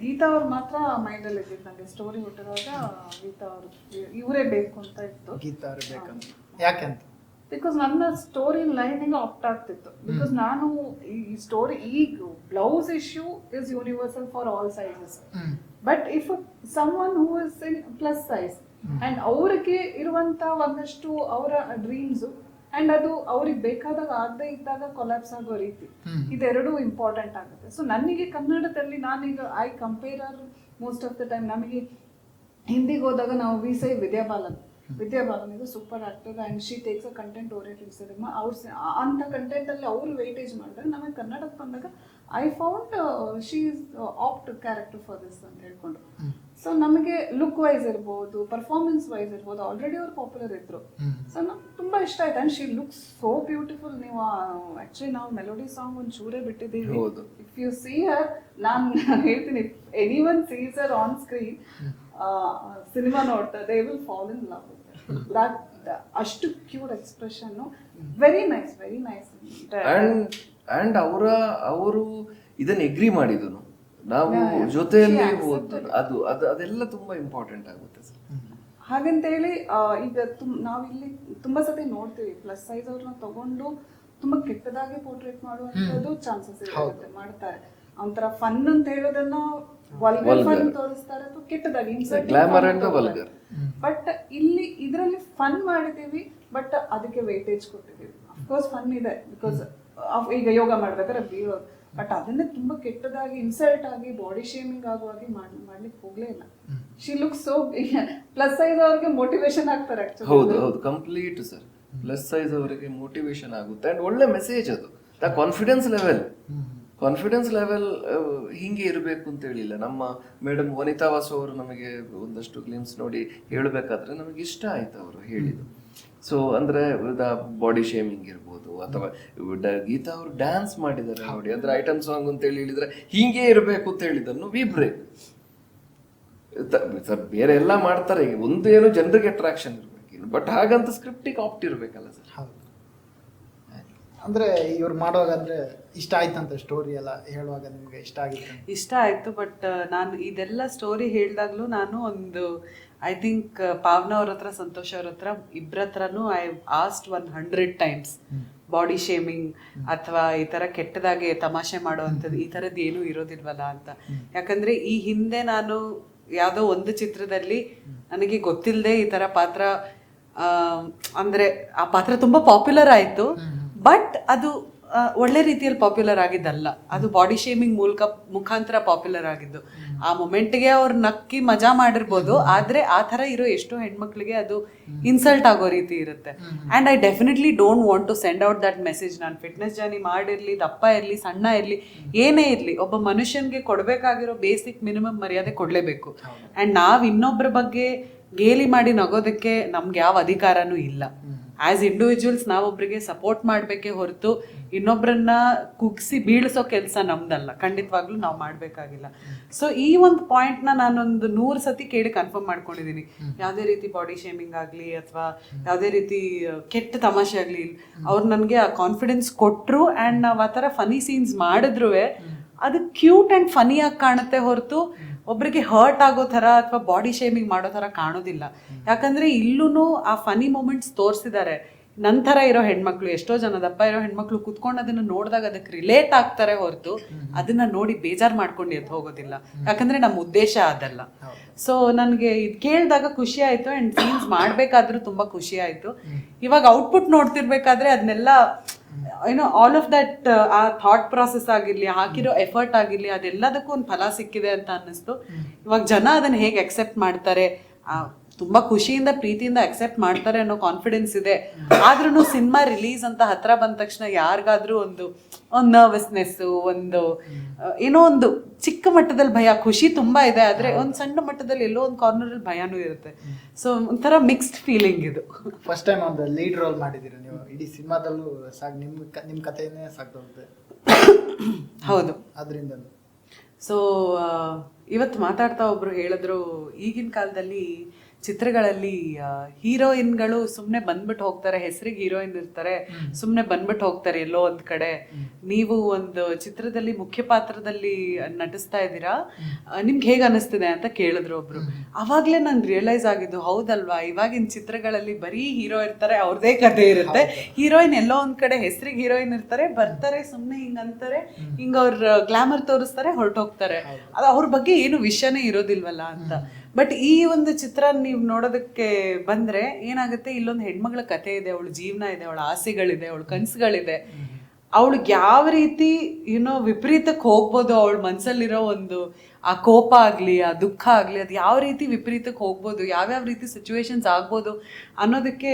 ಗೀತಾ ಅವ್ರು ಮಾತ್ರ ಮೈಂಡಲ್ಲಿ ಇದ್ದಿದ್ದು ನನಗೆ. ಸ್ಟೋರಿ ಹುಟ್ಟಿರುವಾಗ ಗೀತಾ ಅವರು ಇವರೇ ಬೇಕು ಅಂತ ಇತ್ತು. ಗೀತಾ ಅವ್ರು ಬೇಕಂತ ಯಾಕೆ ಅಂತ? ಬಿಕಾಸ್ ನನ್ನ ಸ್ಟೋರಿ ಲೈನಿಗೆ ಆಪ್ಟ್ ಆಗ್ತಿತ್ತು. ಬಿಕಾಸ್ ನಾನು ಈ ಸ್ಟೋರಿ, ಈ blouse issue is universal for all sizes. But if someone who is in plus size and ಅವ್ರಿಗೆ ಇರುವಂತ ಒಂದಷ್ಟು ಅವರ ಡ್ರೀಮ್ಸ್ ಅಂಡ್ ಅದು ಅವ್ರಿಗೆ ಬೇಕಾದಾಗ ಆಗದೆ ಇದ್ದಾಗ ಕೊಲ್ಯಾಪ್ಸ್ ಆಗೋ ರೀತಿ, ಇದೆರಡೂ ಇಂಪಾರ್ಟೆಂಟ್ ಆಗುತ್ತೆ. ಸೊ ನನಗೆ ಕನ್ನಡದಲ್ಲಿ ನಾನೀಗ I compare most of the time, ನಮಗೆ ಹಿಂದಿಗೆ ಹೋದಾಗ ನಾವು ವಿ ಸೈ ವಿದ್ಯಾಬಾಲನ್ ಇದು super actor and she takes a content oriented cinema. ಅಂತ ಕಂಟೆಂಟ್ ಅಲ್ಲಿ ಅವರು ವೇಟೇಜ್ ಮಾಡಿದ್ರೆ ನಮಗೆ ಕನ್ನಡಕ್ಕೆ ಬಂದಾಗ I found she is apt character for this ಅಂತ ಹೇಳ್ಕೊಂಡು. ಸೊ ನಮಗೆ ಲುಕ್ ವೈಸ್ ಇರ್ಬೋದು, ಪರ್ಫಾರ್ಮೆನ್ಸ್ ವೈಸ್ ಇರ್ಬೋದು, ಆಲ್ರೆಡಿ ಅವ್ರು ಪಾಪ್ಯುಲರ್ ಇದ್ರು. ಸೊ ನಮ್ಗೆ ತುಂಬಾ ಇಷ್ಟ ಆಯ್ತು and she looks so beautiful. ನೀವು ಆಕ್ಚುಲಿ ನಾವು ಮೆಲೋಡಿ ಸಾಂಗ್ ಒಂದು ಚೂರೇ ಬಿಟ್ಟಿದ್ದೀವಿ. ಇಫ್ ಯು ಸಿ ಹರ್, ನಾನು ಹೇಳ್ತೀನಿ, any one sees her on screen, cinema ನೋಡ್ತಾ they will fall in love. That ಅಷ್ಟು cute expression, very nice. And ಅವರು ಇದನ್ನ ಎಗ್ರಿ ಮಾಡಿದನು, ನಾವು ಜೊತೆಯಲ್ಲಿ ಅದೆಲ್ಲ ತುಂಬಾ ಇಂಪಾರ್ಟೆಂಟ್ ಆಗುತ್ತೆ ಸರ್. ಹಾಗಂತೇಳಿ ಈಗ ನಾವಿಲ್ಲಿ ತುಂಬಾ ಸತಿ ನೋಡ್ತೀವಿ ಪ್ಲಸ್ ಸೈಜ್ ಅವ್ರನ್ನ ತಗೊಂಡು ತುಂಬಾ ಕೆಟ್ಟದಾಗಿ ಪೋರ್ಟ್ರೇಟ್ ಮಾಡುವಂತದ್ದು ಚಾನ್ಸಸ್ ಇರುತ್ತೆ, ಮಾಡ್ತಾರೆ. ಒಂಥರ ಫನ್ ಅಂತ ಹೇಳೋದನ್ನ ವಲ್ಗರ್ ಫನ್ ತೋರಿಸ್ತಾರೆ ಅಥವಾ ಕೆಟ್ಟದಾಗಿ ಗ್ಲಾಮರ್ ಅಂಡ್ ವಲ್ಗರ್. ಬಟ್ ಇಲ್ಲಿ ಇದರಲ್ಲಿ ಫನ್ ಮಾಡಿದೀವಿ, ಬಟ್ ಅದಕ್ಕೆ ವೇಟೇಜ್ ಕೊಟ್ಟಿದೀವಿ. ಅಫ್ಕೋರ್ಸ್ ಫನ್ ಇದೆ, ಬಿಕಾಸ್ ಈಗ ಯೋಗ ಮಾಡ್ಬೇಕಾದ್ರೆ ಬೀಳೋದು, ಬಟ್ ಅದನ್ನೇ ತುಂಬಾ ಕೆಟ್ಟದಾಗಿ ಇನ್ಸಲ್ಟ್ ಆಗಿ ಬಾಡಿ ಶೇಮಿಂಗ್ ಆಗುವಾಗಿ ಮಾಡ್ಲಿಕ್ಕೆ ಹೋಗ್ಲೇ ಇಲ್ಲ. She look so plus size ಅವ್ರಿಗೆ ಮೋಟಿವೇಶನ್ ಆಗ್ತಾರೆ ಆಕ್ಚುಲಿ. ಹೌದು ಕಂಪ್ಲೀಟ್ ಸರ್, ಪ್ಲಸ್ ಸೈಜ್ ಅವರಿಗೆ ಮೋಟಿವೇಶನ್ ಆಗುತ್ತೆ ಅಂಡ್ ಒಳ್ಳೆ ಮೆಸೇಜ್ ಅದು. ಕಾನ್ಫಿಡೆನ್ಸ್ ಲೆವೆಲ್ ಹಿಂಗೆ ಇರಬೇಕು ಅಂತ ಹೇಳಿಲ್ಲ. ನಮ್ಮ ಮೇಡಮ್ ವನಿತಾ ವಾಸು ಅವರು ನಮಗೆ ಒಂದಷ್ಟು ಗ್ಲಿಮ್ಸ್ ನೋಡಿ ಹೇಳಬೇಕಾದ್ರೆ ನಮಗೆ ಇಷ್ಟ ಆಯ್ತು ಅವರು ಹೇಳಿದ್ದು. ಸೊ ಅಂದ್ರೆ ಬಾಡಿ ಶೇಮಿಂಗ್ ಇರ್ಬೋದು, ಅಥವಾ ಗೀತಾ ಅವರು ಡ್ಯಾನ್ಸ್ ಮಾಡಿದ್ದಾರೆ ನೋಡಿ, ಅಂದ್ರೆ ಐಟಮ್ ಸಾಂಗ್ ಅಂತ ಹೇಳಿದ್ರೆ ಹಿಂಗೆ ಇರಬೇಕು ಅಂತ ಹೇಳಿದನ್ನು ವಿ ಬ್ರೇಕ್ ಸರ್. ಬೇರೆ ಎಲ್ಲ ಮಾಡ್ತಾರೆ, ಈಗ ಒಂದು ಏನು ಜನರಿಗೆ ಅಟ್ರಾಕ್ಷನ್ ಇರ್ಬೇಕು, ಬಟ್ ಹಾಗಂತ ಸ್ಕ್ರಿಪ್ಟಿಗೆ ಆಪ್ಟ್ ಇರ್ಬೇಕಲ್ಲ ಸರ್. ಹೌದು, ಅಂದ್ರೆ ಇವ್ರು ಮಾಡುವಾಗ ಅಂದ್ರೆ ಇಷ್ಟ ಆಯ್ತಂತ ಸ್ಟೋರಿ ಎಲ್ಲ ಹೇಳುವಾಗ ನಿಮ್ಗೆ ಇಷ್ಟ ಆಯ್ತು. ಬಟ್ ನಾನು ಇದೆಲ್ಲ ಸ್ಟೋರಿ ಹೇಳಿದಾಗ್ಲೂ ನಾನು ಒಂದು ಐ ಥಿಂಕ್ ಪಾವನಾ ಅವ್ರ ಹತ್ರ, ಸಂತೋಷ್ ಅವ್ರ ಹತ್ರ, ಇಬ್ಬರ ಹತ್ರನೂ I asked 100 times body shaming ಅಥವಾ ಈ ತರ ಕೆಟ್ಟದಾಗಿ ತಮಾಷೆ ಮಾಡುವಂಥದ್ದು ಈ ಥರದ್ದು ಏನೂ ಇರೋದಿಲ್ವಲ್ಲ ಅಂತ. ಯಾಕಂದ್ರೆ ಈ ಹಿಂದೆ ನಾನು ಯಾವುದೋ ಒಂದು ಚಿತ್ರದಲ್ಲಿ ನನಗೆ ಗೊತ್ತಿಲ್ಲದೆ ಈ ತರ ಪಾತ್ರ, ಅಂದ್ರೆ ಆ ಪಾತ್ರ ತುಂಬಾ ಪಾಪ್ಯುಲರ್ ಆಯ್ತು, ಬಟ್ ಅದು ಒಳ್ಳೆ ರೀತಿಯಲ್ಲಿ ಪಾಪ್ಯುಲರ್ ಆಗಿದ್ದಲ್ಲ, ಅದು ಬಾಡಿ ಶೇಮಿಂಗ್ ಮುಖಾಂತರ ಪಾಪ್ಯುಲರ್ ಆಗಿದ್ದು. ಆ ಮೊಮೆಂಟ್ಗೆ ಅವ್ರು ನಕ್ಕಿ ಮಜಾ ಮಾಡಿರ್ಬೋದು, ಆದ್ರೆ ಆ ಥರ ಇರೋ ಎಷ್ಟೋ ಹೆಣ್ಮಕ್ಳಿಗೆ ಅದು ಇನ್ಸಲ್ಟ್ ಆಗೋ ರೀತಿ ಇರುತ್ತೆ. And I definitely don't want to send out that message. ನಾನು ಫಿಟ್ನೆಸ್ ಜರ್ನಿ ಮಾಡಿರಲಿ, ದಪ್ಪ ಇರಲಿ, ಸಣ್ಣ ಇರಲಿ, ಏನೇ ಇರಲಿ, ಒಬ್ಬ ಮನುಷ್ಯನಿಗೆ ಕೊಡಬೇಕಾಗಿರೋ ಬೇಸಿಕ್ ಮಿನಿಮಮ್ ಮರ್ಯಾದೆ ಕೊಡಲೇಬೇಕು. ಆ್ಯಂಡ್ ನಾವು ಇನ್ನೊಬ್ಬರ ಬಗ್ಗೆ ಗೇಲಿ ಮಾಡಿ ನಗೋದಕ್ಕೆ ನಮ್ಗೆ ಯಾವ ಅಧಿಕಾರನೂ ಇಲ್ಲ. ಆಸ್ ಇಂಡಿವಿಜುವಲ್ಸ್ ನಾವೊಬ್ರಿಗೆ ಸಪೋರ್ಟ್ ಮಾಡಬೇಕೇ ಹೊರತು ಇನ್ನೊಬ್ಬರನ್ನ ಕುಗ್ಸಿ ಬೀಳಿಸೋ ಕೆಲಸ ನಮ್ದಲ್ಲ, ಖಂಡಿತವಾಗ್ಲೂ ನಾವು ಮಾಡಬೇಕಾಗಿಲ್ಲ. ಸೊ ಈ ಒಂದು ಪಾಯಿಂಟ್ನ ನಾನೊಂದು 100 ಸತಿ ಕೇಳಿ ಕನ್ಫರ್ಮ್ ಮಾಡ್ಕೊಂಡಿದ್ದೀನಿ. ಯಾವುದೇ ರೀತಿ ಬಾಡಿ ಶೇಮಿಂಗ್ ಆಗಲಿ ಅಥವಾ ಯಾವುದೇ ರೀತಿ ಕೆಟ್ಟ ತಮಾಷೆ ಆಗಲಿ, ಅವ್ರು ನನಗೆ ಆ ಕಾನ್ಫಿಡೆನ್ಸ್ ಕೊಟ್ಟರು. ಆ್ಯಂಡ್ ನಾವು ಆ ಥರ ಫನಿ ಸೀನ್ಸ್ ಮಾಡಿದ್ರೂ ಅದು ಕ್ಯೂಟ್ ಆ್ಯಂಡ್ ಫನಿಯಾಗಿ ಕಾಣುತ್ತೆ ಹೊರತು ಒಬ್ರಿಗೆ ಹರ್ಟ್ ಆಗೋ ಥರ ಅಥವಾ ಬಾಡಿ ಶೇಮಿಂಗ್ ಮಾಡೋ ಥರ ಕಾಣೋದಿಲ್ಲ. ಯಾಕಂದರೆ ಇಲ್ಲೂ ಆ ಫನಿ ಮೂಮೆಂಟ್ಸ್ ತೋರಿಸಿದ್ದಾರೆ. ನಂತರ ಇರೋ ಹೆಣ್ಮಕ್ಳು, ಎಷ್ಟೋ ಜನ ದಪ್ಪ ಇರೋ ಹೆಣ್ಮಕ್ಳು ಕುತ್ಕೊಂಡು ಅದನ್ನ ನೋಡಿದಾಗ ಅದಕ್ಕೆ ರಿಲೇಟ್ ಆಗ್ತಾರೆ ಹೊರತು ಅದನ್ನ ನೋಡಿ ಬೇಜಾರು ಮಾಡ್ಕೊಂಡು ಎದ್ದು ಹೋಗೋದಿಲ್ಲ. ಯಾಕಂದ್ರೆ ನಮ್ಮ ಉದ್ದೇಶ ಅದಲ್ಲ. ಸೊ ನನಗೆ ಇದು ಕೇಳಿದಾಗ ಖುಷಿ ಆಯ್ತು ಅಂಡ್ ಸೀನ್ಸ್ ಮಾಡ್ಬೇಕಾದ್ರೂ ತುಂಬಾ ಖುಷಿ ಆಯ್ತು. ಇವಾಗ ಔಟ್ಪುಟ್ ನೋಡ್ತಿರ್ಬೇಕಾದ್ರೆ ಅದನ್ನೆಲ್ಲ ಏನೋ ಆಲ್ ಆಫ್ ದಟ್ ಆ ಥಾಟ್ ಪ್ರಾಸೆಸ್ ಆಗಿರ್ಲಿ, ಹಾಕಿರೋ ಎಫರ್ಟ್ ಆಗಿರ್ಲಿ, ಅದೆಲ್ಲದಕ್ಕೂ ಒಂದು ಫಲ ಸಿಕ್ಕಿದೆ ಅಂತ ಅನ್ನಿಸ್ತು. ಇವಾಗ ಜನ ಅದನ್ನ ಹೇಗೆ ಅಕ್ಸೆಪ್ಟ್ ಮಾಡ್ತಾರೆ, ತುಂಬಾ ಖುಷಿಯಿಂದ ಪ್ರೀತಿಯಿಂದ ಅಕ್ಸೆಪ್ಟ್ ಮಾಡ್ತಾರೆ ಅನ್ನೋ ಕಾನ್ಫಿಡೆನ್ಸ್ ಇದೆ. ಆದ್ರೂ ಸಿನಿಮಾ ರಿಲೀಸ್ ಅಂತ ಹತ್ರ ಬಂದ ತಕ್ಷಣ ಯಾರಿಗಾದ್ರೂ ಒಂದು ನರ್ವಸ್ನೆಸ್, ಒಂದು ಏನೋ ಒಂದು ಚಿಕ್ಕ ಮಟ್ಟದಲ್ಲಿ ಭಯ. ಖುಷಿ ತುಂಬಾ ಇದೆ, ಆದ್ರೆ ಒಂದು ಸಣ್ಣ ಮಟ್ಟದಲ್ಲಿ ಎಲ್ಲೋ ಒಂದು ಕಾರ್ನರ್ ಅಲ್ಲಿ ಭಯನೂ ಇರುತ್ತೆ. ಸೊ ಒಂಥರ ಮಿಕ್ಸ್ಡ್ ಫೀಲಿಂಗ್ ಇದು. ಫಸ್ಟ್ ಟೈಮ್ ಒಂದು ಲೀಡ್ ರೋಲ್ ಮಾಡಿದ್ದೀರಾ ನೀವು ಇಡೀ ಸಿನಿಮಾದಲ್ಲೂ. ನಿಮ್ಮ ಕಥೆಯೇ ಸಾಕ್ತೋಗುತ್ತೆ. ಹೌದು, ಅದರಿಂದ ಸೊ ಇವತ್ತು ಮಾತಾಡ್ತಾ ಒಬ್ರು ಹೇಳಿದ್ರು, ಈಗಿನ ಕಾಲದಲ್ಲಿ ಚಿತ್ರಗಳಲ್ಲಿ ಹೀರೋಯಿನ್ಗಳು ಸುಮ್ಮನೆ ಬಂದ್ಬಿಟ್ಟು ಹೋಗ್ತಾರೆ, ಹೆಸರಿಗೆ ಹೀರೋಯಿನ್ ಇರ್ತಾರೆ, ಸುಮ್ಮನೆ ಬಂದ್ಬಿಟ್ಟು ಹೋಗ್ತಾರೆ ಎಲ್ಲೋ ಒಂದ್ ಕಡೆ. ನೀವು ಒಂದು ಚಿತ್ರದಲ್ಲಿ ಮುಖ್ಯ ಪಾತ್ರದಲ್ಲಿ ನಟಿಸ್ತಾ ಇದ್ದೀರಾ, ನಿಮ್ಗೆ ಹೇಗೆ ಅನಿಸ್ತಿದೆ ಅಂತ ಕೇಳಿದ್ರು ಒಬ್ರು. ಅವಾಗ್ಲೇ ನಂಗೆ ರಿಯಲೈಸ್ ಆಗಿದ್ದು, ಹೌದಲ್ವಾ, ಇವಾಗಿನ ಚಿತ್ರಗಳಲ್ಲಿ ಬರೀ ಹೀರೋ ಇರ್ತಾರೆ, ಅವ್ರದೇ ಕಥೆ ಇರುತ್ತೆ. ಹೀರೋಯಿನ್ ಎಲ್ಲೋ ಒಂದ್ ಕಡೆ ಹೆಸರಿಗೆ ಹೀರೋಯಿನ್ ಇರ್ತಾರೆ, ಬರ್ತಾರೆ, ಸುಮ್ಮನೆ ಹಿಂಗ್ ಅಂತಾರೆ, ಹಿಂಗ ಅವ್ರ ಗ್ಲಾಮರ್ ತೋರಿಸ್ತಾರೆ, ಹೊರಟೋಗ್ತಾರೆ. ಅದು ಅವ್ರ ಬಗ್ಗೆ ಏನು ವಿಷಯನೇ ಇರೋದಿಲ್ವಲ್ಲ ಅಂತ. ಬಟ್ ಈ ಒಂದು ಚಿತ್ರ ನೀವು ನೋಡೋದಕ್ಕೆ ಬಂದ್ರೆ ಏನಾಗುತ್ತೆ, ಇಲ್ಲೊಂದು ಹೆಣ್ಮಗಳ ಕಥೆ ಇದೆ, ಅವಳ ಜೀವನ ಇದೆ, ಅವಳ ಆಸೆಗಳಿದೆ, ಅವಳ ಕನಸುಗಳಿದೆ. ಅವಳಿಗೆ ಯಾವ ರೀತಿ ವಿಪರೀತಕ್ಕೆ ಹೋಗ್ಬೋದು, ಅವಳ ಮನ್ಸಲ್ಲಿರೋ ಒಂದು ಆ ಕೋಪ ಆಗ್ಲಿ, ಆ ದುಃಖ ಆಗ್ಲಿ, ಅದು ಯಾವ ರೀತಿ ವಿಪರೀತಕ್ಕೆ ಹೋಗ್ಬೋದು, ಯಾವ್ಯಾವ ರೀತಿ ಸಿಚುವೇಶನ್ಸ್ ಆಗ್ಬೋದು ಅನ್ನೋದಕ್ಕೆ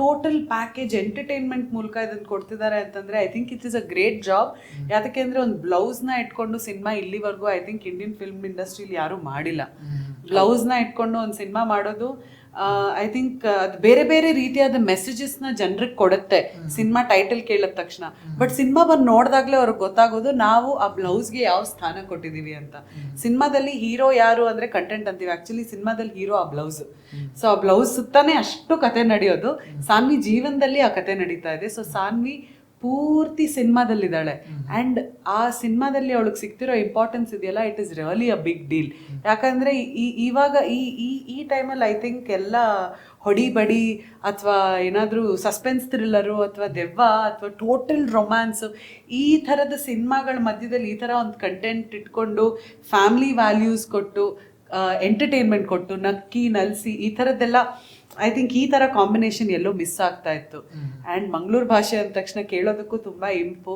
ಟೋಟಲ್ ಪ್ಯಾಕೇಜ್ ಎಂಟರ್ಟೈನ್ಮೆಂಟ್ ಮೂಲಕ ಇದನ್ನು ಕೊಡ್ತಿದ್ದಾರೆ ಅಂತಂದ್ರೆ I think it is a great job. ಯಾತಕ್ಕೆ ಅಂದ್ರೆ ಒಂದು ಬ್ಲೌಸ್ನ ಇಟ್ಕೊಂಡು ಸಿನಿಮಾ ಇಲ್ಲಿವರೆಗೂ ಐ ಥಿಂಕ್ ಇಂಡಿಯನ್ ಫಿಲ್ಮ್ ಇಂಡಸ್ಟ್ರಿಲಿ ಯಾರೂ ಮಾಡಿಲ್ಲ. ಬ್ಲೌಸ್ನ ಇಟ್ಕೊಂಡು ಒಂದು ಸಿನಿಮಾ ಮಾಡೋದು ಐ ಥಿಂಕ್ ಅದು ಬೇರೆ ಬೇರೆ ರೀತಿಯಾದ ಮೆಸೇಜಸ್ನ ಜನರಿಗೆ ಕೊಡುತ್ತೆ ಸಿನಿಮಾ ಟೈಟಲ್ ಕೇಳಿದ ತಕ್ಷಣ. ಬಟ್ ಸಿನಿಮಾ ಬಂದು ನೋಡಿದಾಗಲೇ ಅವ್ರಿಗೆ ಗೊತ್ತಾಗೋದು ನಾವು ಆ ಬ್ಲೌಸ್ಗೆ ಯಾವ ಸ್ಥಾನ ಕೊಟ್ಟಿದ್ದೀವಿ ಅಂತ. ಸಿನಿಮಾದಲ್ಲಿ ಹೀರೋ ಯಾರು ಅಂದ್ರೆ ಕಂಟೆಂಟ್ ಅಂತೀವಿ, ಆಕ್ಚುಲಿ ಸಿನಿಮಾದಲ್ಲಿ ಹೀರೋ ಆ ಬ್ಲೌಸ್. ಸೊ ಆ ಬ್ಲೌಸ್ ಸುತ್ತಾನೆ ಅಷ್ಟು ಕತೆ ನಡೆಯೋದು. ಸಾನ್ವಿ ಜೀವನದಲ್ಲಿ ಆ ಕತೆ ನಡೀತಾ ಇದೆ. ಸೊ ಸಾನ್ವಿ ಪೂರ್ತಿ ಸಿನಿಮಾದಲ್ಲಿದ್ದಾಳೆ ಆ್ಯಂಡ್ ಆ ಸಿನಿಮಾದಲ್ಲಿ ಅವಳಿಗೆ ಸಿಗ್ತಿರೋ ಇಂಪಾರ್ಟೆನ್ಸ್ ಇದೆಯಲ್ಲ, it is really a big deal. ಯಾಕಂದರೆ ಇವಾಗ ಈ ಟೈಮಲ್ಲಿ ಐ ಥಿಂಕ್ ಎಲ್ಲ ಹೊಡಿಬಡಿ ಅಥವಾ ಏನಾದರೂ ಸಸ್ಪೆನ್ಸ್ ಥ್ರಿಲ್ಲರು ಅಥವಾ ದೆವ್ವ ಅಥವಾ ಟೋಟಲ್ ರೊಮ್ಯಾನ್ಸು ಈ ಥರದ ಸಿನಿಮಾಗಳ ಮಧ್ಯದಲ್ಲಿ ಈ ಥರ ಒಂದು ಕಂಟೆಂಟ್ ಇಟ್ಕೊಂಡು ಫ್ಯಾಮಿಲಿ ವ್ಯಾಲ್ಯೂಸ್ ಕೊಟ್ಟು ಎಂಟರ್ಟೈನ್ಮೆಂಟ್ ಕೊಟ್ಟು ನಕ್ಕಿ ನಲಿಸಿ ಈ ಥರದ್ದೆಲ್ಲ ಐ ಥಿಂಕ್ ಈ ಥರ ಕಾಂಬಿನೇಷನ್ ಎಲ್ಲೋ ಮಿಸ್ ಆಗ್ತಾ ಇತ್ತು. ಆ್ಯಂಡ್ ಮಂಗಳೂರು ಭಾಷೆ ಅಂದ ತಕ್ಷಣ ಕೇಳೋದಕ್ಕೂ ತುಂಬ ಇಂಪು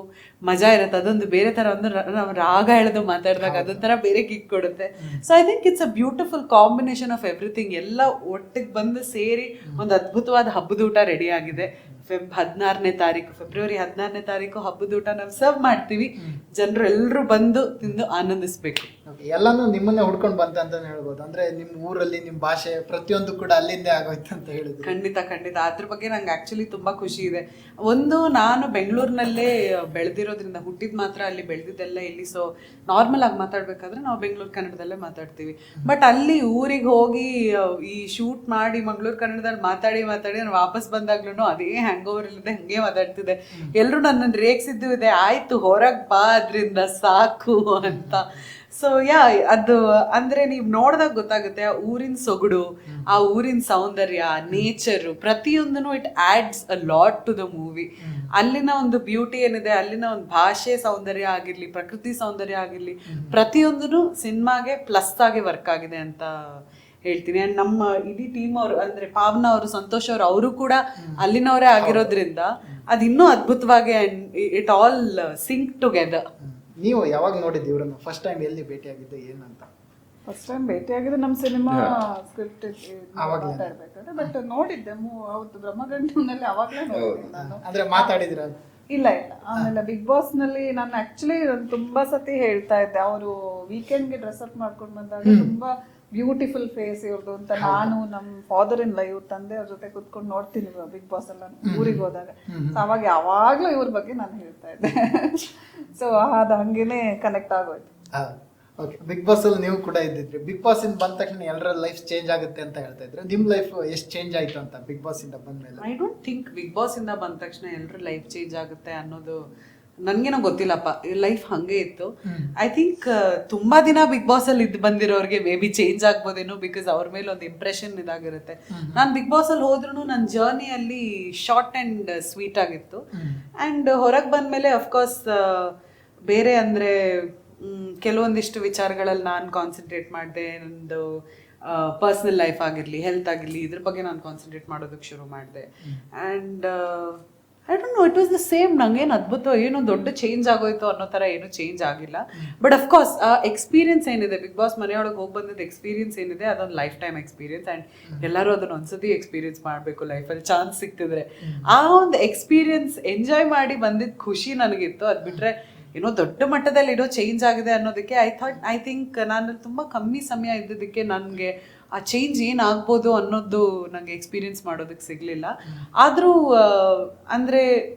ಮಜಾ ಇರುತ್ತೆ. ಅದೊಂದು ಬೇರೆ ಥರ ಒಂದು ನಾವು ರಾಗ ಎಳೆದು ಮಾತಾಡಿದಾಗ ಅದೊಂಥರ ಬೇರೆ ಕಿಕ್ ಕೊಡುತ್ತೆ. So I think it's a beautiful combination of everything. ಎಲ್ಲ ಒಟ್ಟಿಗೆ ಬಂದು ಸೇರಿ ಒಂದು ಅದ್ಭುತವಾದ ಹಬ್ಬದೂಟ ರೆಡಿ ಆಗಿದೆ. ಫೆಬ್ರವರಿ 14ನೇ ತಾರೀಕು ಹಬ್ಬದೂಟ ನಾವು ಸರ್ವ್ ಮಾಡ್ತೀವಿ. ಜನರು ಎಲ್ಲರೂ ಬಂದು ತಿಂದು ಆನಂದಿಸ್ಬೇಕು. ಎಲ್ಲಾನು ನಿಮ್ಮನ್ನೇ ಹುಡ್ಕೊಂಡು ಬಂತ ಅಂತ ಹೇಳ್ಬೋದು. ಅಂದ್ರೆ ನಿಮ್ಮ ಊರಲ್ಲಿ ನಿಮ್ಮ ಭಾಷೆ ಪ್ರತಿಯೊಂದು ಕೂಡ ಅಲ್ಲಿಂದೇ ಆಗೋಯ್ತು ಅಂತ ಹೇಳಿದ್ರು. ಖಂಡಿತ ಅದ್ರ ಬಗ್ಗೆ ನಂಗೆ ಆಕ್ಚುಲಿ ತುಂಬಾ ಖುಷಿ ಇದೆ. ಒಂದು ನಾನು ಬೆಂಗಳೂರಿನಲ್ಲೇ ಬೆಳೆದಿರೋದ್ರಿಂದ, ಹುಟ್ಟಿದ್ ಮಾತ್ರ ಅಲ್ಲಿ, ಬೆಳೆದಿದ್ದೆಲ್ಲ ಇಲ್ಲಿ. ಸೊ ನಾರ್ಮಲ್ ಆಗಿ ಮಾತಾಡ್ಬೇಕಾದ್ರೆ ನಾವು ಬೆಂಗಳೂರು ಕನ್ನಡದಲ್ಲೇ ಮಾತಾಡ್ತೀವಿ. ಬಟ್ ಅಲ್ಲಿ ಊರಿಗೆ ಹೋಗಿ ಈ ಶೂಟ್ ಮಾಡಿ ಮಂಗಳೂರು ಕನ್ನಡದಲ್ಲಿ ಮಾತಾಡಿ ನಾನು ವಾಪಸ್ ಬಂದಾಗ್ಲೂ ಅದೇ ಹ್ಯಾಂಗ್ ಓವರ್ ಇಲ್ಲದೆ ಹಂಗೆ ಮಾತಾಡ್ತಿದ್ದೆ. ಎಲ್ಲರೂ ನನ್ನನ್ನು ರೇಗಿಸಿದ್ದು ಇದೆ, ಆಯ್ತು ಹೊರಗೆ ಬಾ ಅದ್ರಿಂದ ಸಾಕು ಅಂತ. ಸೊ ಅದು ಅಂದ್ರೆ ನೀವು ನೋಡಿದಾಗ ಗೊತ್ತಾಗುತ್ತೆ ಆ ಊರಿನ ಸೊಗಡು, ಆ ಊರಿನ ಸೌಂದರ್ಯ, ನೇಚರು, ಪ್ರತಿಯೊಂದನ್ನು it adds a lot to the movie. ಅಲ್ಲಿನ ಒಂದು ಬ್ಯೂಟಿ ಏನಿದೆ, ಅಲ್ಲಿನ ಒಂದು ಭಾಷೆ ಸೌಂದರ್ಯ ಆಗಿರ್ಲಿ, ಪ್ರಕೃತಿ ಸೌಂದರ್ಯ ಆಗಿರ್ಲಿ, ಪ್ರತಿಯೊಂದೂ ಸಿನಿಮಾಗೆ ಪ್ಲಸ್ ಆಗಿ ವರ್ಕ್ ಆಗಿದೆ ಅಂತ ಹೇಳ್ತೀನಿ. ಆ್ಯಂಡ್ ನಮ್ಮ ಇಡೀ ಟೀಮ್ ಅವರು ಅಂದ್ರೆ ಪಾವನ ಅವರು, ಸಂತೋಷ್ ಅವರು, ಅವರು ಕೂಡ ಅಲ್ಲಿನವರೇ ಆಗಿರೋದ್ರಿಂದ ಅದು ಇನ್ನೂ ಅದ್ಭುತವಾಗಿ ಇಟ್ ಆಲ್ ಸಿಂಕ್ ಟುಗೆದರ್. ನೀವು ಯಾವಾಗ ನೋಡಿದ್ದು ಇವ್ರನ್ನ ಫಸ್ಟ್ ಟೈಮ್, ಎಲ್ಲಿ ಭೇಟಿಯಾಗಿದ್ದು, ಏನಂತ? ಫಸ್ಟ್ ಟೈಮ್ ಭೇಟಿಯಾಗಿದ್ದು ನಮ್ಮ ಸಿನಿಮಾ ಸ್ಕ್ರಿಪ್ಟ್ ಮಾತಾಡ್ಬೇಕಾದ್ರೆ. ಬಟ್ ನೋಡಿದ್ದೆ ಅವತ್ತು ಬ್ರಹ್ಮಗಂಟನಲ್ಲಿ ಅವಾಗಲೇ ನೋಡಿದ್ದೆ ನಾನು. ಅಂದ್ರೆ ಮಾತಾಡಿದಿರ? ಇಲ್ಲ. ಆಮೇಲೆ ಬಿಗ್ ಬಾಸ್ ನಲ್ಲಿ ನಾನು ಆಕ್ಚುಲಿ ತುಂಬಾ ಸತಿ ಹೇಳ್ತಾ ಇದ್ದೆ, ಅವರು ವೀಕೆಂಡ್ಗೆ ಡ್ರೆಸ್ ಅಪ್ ಮಾಡ್ಕೊಂಡು ಬಂದಾಗ ತುಂಬಾ ಬ್ಯೂಟಿಫುಲ್ ಫೇಸ್ ಇವ್ರದ್ದು ಅಂತ. ನಾನು ನಮ್ಮ ಫಾದರ್ ಇನ್ ಲಾ, ಇವ್ರ ತಂದೆ ಅವ್ರ ಜೊತೆ ಕುತ್ಕೊಂಡು ನೋಡ್ತೀನಿ ಬಿಗ್ ಬಾಸ್ ಎಲ್ಲ ಊರಿಗೆ ಹೋದಾಗ. ಅವಾಗ ಯಾವಾಗ್ಲೂ ಇವ್ರ ಬಗ್ಗೆ ನಾನು ಹೇಳ್ತಾ ಇದ್ದೆ. ಸೊ ಅದು ಹಂಗೇನೆ ಕನೆಕ್ಟ್ ಆಗೋಯ್ತು. ಓಕೆ, ಬಿಗ್ ಬಾಸ್ ಅಲ್ಲಿ ನೀವು ಕೂಡ ಇದ್ದಿದ್ರಿ. ಬಿಗ್ ಬಾಸ್ ಇಂದ ಬಂದ ತಕ್ಷಣ ಎಲ್ಲರ ಲೈಫ್ ಚೇಂಜ್ ಆಗುತ್ತೆ ಅಂತ ಹೇಳ್ತಾ ಇದ್ರೆ, ನಿಮ್ ಲೈಫ್ ಎಷ್ಟು ಚೇಂಜ್ ಆಯ್ತು ಅಂತ ಬಿಗ್ ಬಾಸ್ ಇಂದ ಬಂದ್ಮೇಲೆ? I don't think big boss ಇಂದ ಬಂದ ತಕ್ಷಣ ಎಲ್ಲರ ಲೈಫ್ ಚೇಂಜ್ ಆಗುತ್ತೆ ಅನ್ನೋದು ನನ್ಗೇನೋ ಗೊತ್ತಿಲ್ಲಪ್ಪ, ಲೈಫ್ ಹಂಗೆ ಇತ್ತು. ಐ ಥಿಂಕ್ ತುಂಬಾ ದಿನ ಬಿಗ್ ಬಾಸ್ ಅಲ್ಲಿ ಇದ್ದು ಬಂದಿರೋರಿಗೆ ಮೇ ಬಿ ಚೇಂಜ್ ಆಗ್ಬೋದೇನೋ, ಬಿಕಾಸ್ ಅವ್ರ ಮೇಲೆ ಒಂದು ಇಂಪ್ರೆಷನ್ ಇದಾಗಿರುತ್ತೆ. ನಾನು ಬಿಗ್ ಬಾಸ್ ಅಲ್ಲಿ ಹೋದ್ರೂ ನನ್ನ ಜರ್ನಿಯಲ್ಲಿ ಶಾರ್ಟ್ ಅಂಡ್ ಸ್ವೀಟ್ ಆಗಿತ್ತು. ಅಂಡ್ ಹೊರಗೆ ಬಂದ್ಮೇಲೆ ಅಫ್ಕೋರ್ಸ್ ಬೇರೆ ಅಂದ್ರೆ ಕೆಲವೊಂದಿಷ್ಟು ವಿಚಾರಗಳಲ್ಲಿ ನಾನು ಕಾನ್ಸಂಟ್ರೇಟ್ ಮಾಡಿದೆ. ನಂದು ಪರ್ಸ್ನಲ್ ಲೈಫ್ ಆಗಿರಲಿ, ಹೆಲ್ತ್ ಆಗಿರಲಿ, ಇದ್ರ ಬಗ್ಗೆ ನಾನು ಕಾನ್ಸಂಟ್ರೇಟ್ ಮಾಡೋದಕ್ಕೆ ಶುರು ಮಾಡಿದೆ. And I don't know, it was the same. ನಂಗೇನು ಅದ್ಭುತ ಏನೋ ದೊಡ್ಡ ಚೇಂಜ್ ಆಗೋಯ್ತು ಅನ್ನೋ ಥರ ಏನೂ ಚೇಂಜ್ ಆಗಿಲ್ಲ. ಬಟ್ ಅಫ್ಕೋರ್ಸ್ ಆ ಎಕ್ಸ್ಪೀರಿಯನ್ಸ್ ಏನಿದೆ, ಬಿಗ್ ಬಾಸ್ ಮನೆಯೊಳಗೆ ಹೋಗಿ ಬಂದಿದ್ದ ಎಕ್ಸ್ಪೀರಿಯನ್ಸ್ ಏನಿದೆ, ಅದೊಂದು ಲೈಫ್ ಟೈಮ್ ಎಕ್ಸ್ಪೀರಿಯನ್ಸ್. ಆ್ಯಂಡ್ ಎಲ್ಲರೂ ಅದನ್ನ ಒಂದ್ಸತಿ ಎಕ್ಸ್ಪೀರಿಯನ್ಸ್ ಮಾಡಬೇಕು ಲೈಫಲ್ಲಿ, ಚಾನ್ಸ್ ಸಿಕ್ತಿದ್ರೆ. ಆ ಒಂದು ಎಕ್ಸ್ಪೀರಿಯನ್ಸ್ ಎಂಜಾಯ್ ಮಾಡಿ ಬಂದಿದ್ದ ಖುಷಿ ನನಗಿತ್ತು. ಅದು ಬಿಟ್ಟರೆ ಏನೋ ದೊಡ್ಡ ಮಟ್ಟದಲ್ಲಿ ಏನೋ ಚೇಂಜ್ ಆಗಿದೆ ಅನ್ನೋದಕ್ಕೆ ಐ ಥಿಂಕ್ ನಾನು ತುಂಬ ಕಮ್ಮಿ ಸಮಯ ಇದ್ದಿದ್ದಕ್ಕೆ ನನಗೆ ಆ ಚೇಂಜ್ ಏನಾಗ್ಬೋದು ಅನ್ನೋದು ನನಗೆ ಎಕ್ಸ್ಪೀರಿಯನ್ಸ್ ಮಾಡೋದಕ್ಕೆ ಸಿಗಲಿಲ್ಲ. ಆದರೂ ಅಂದರೆ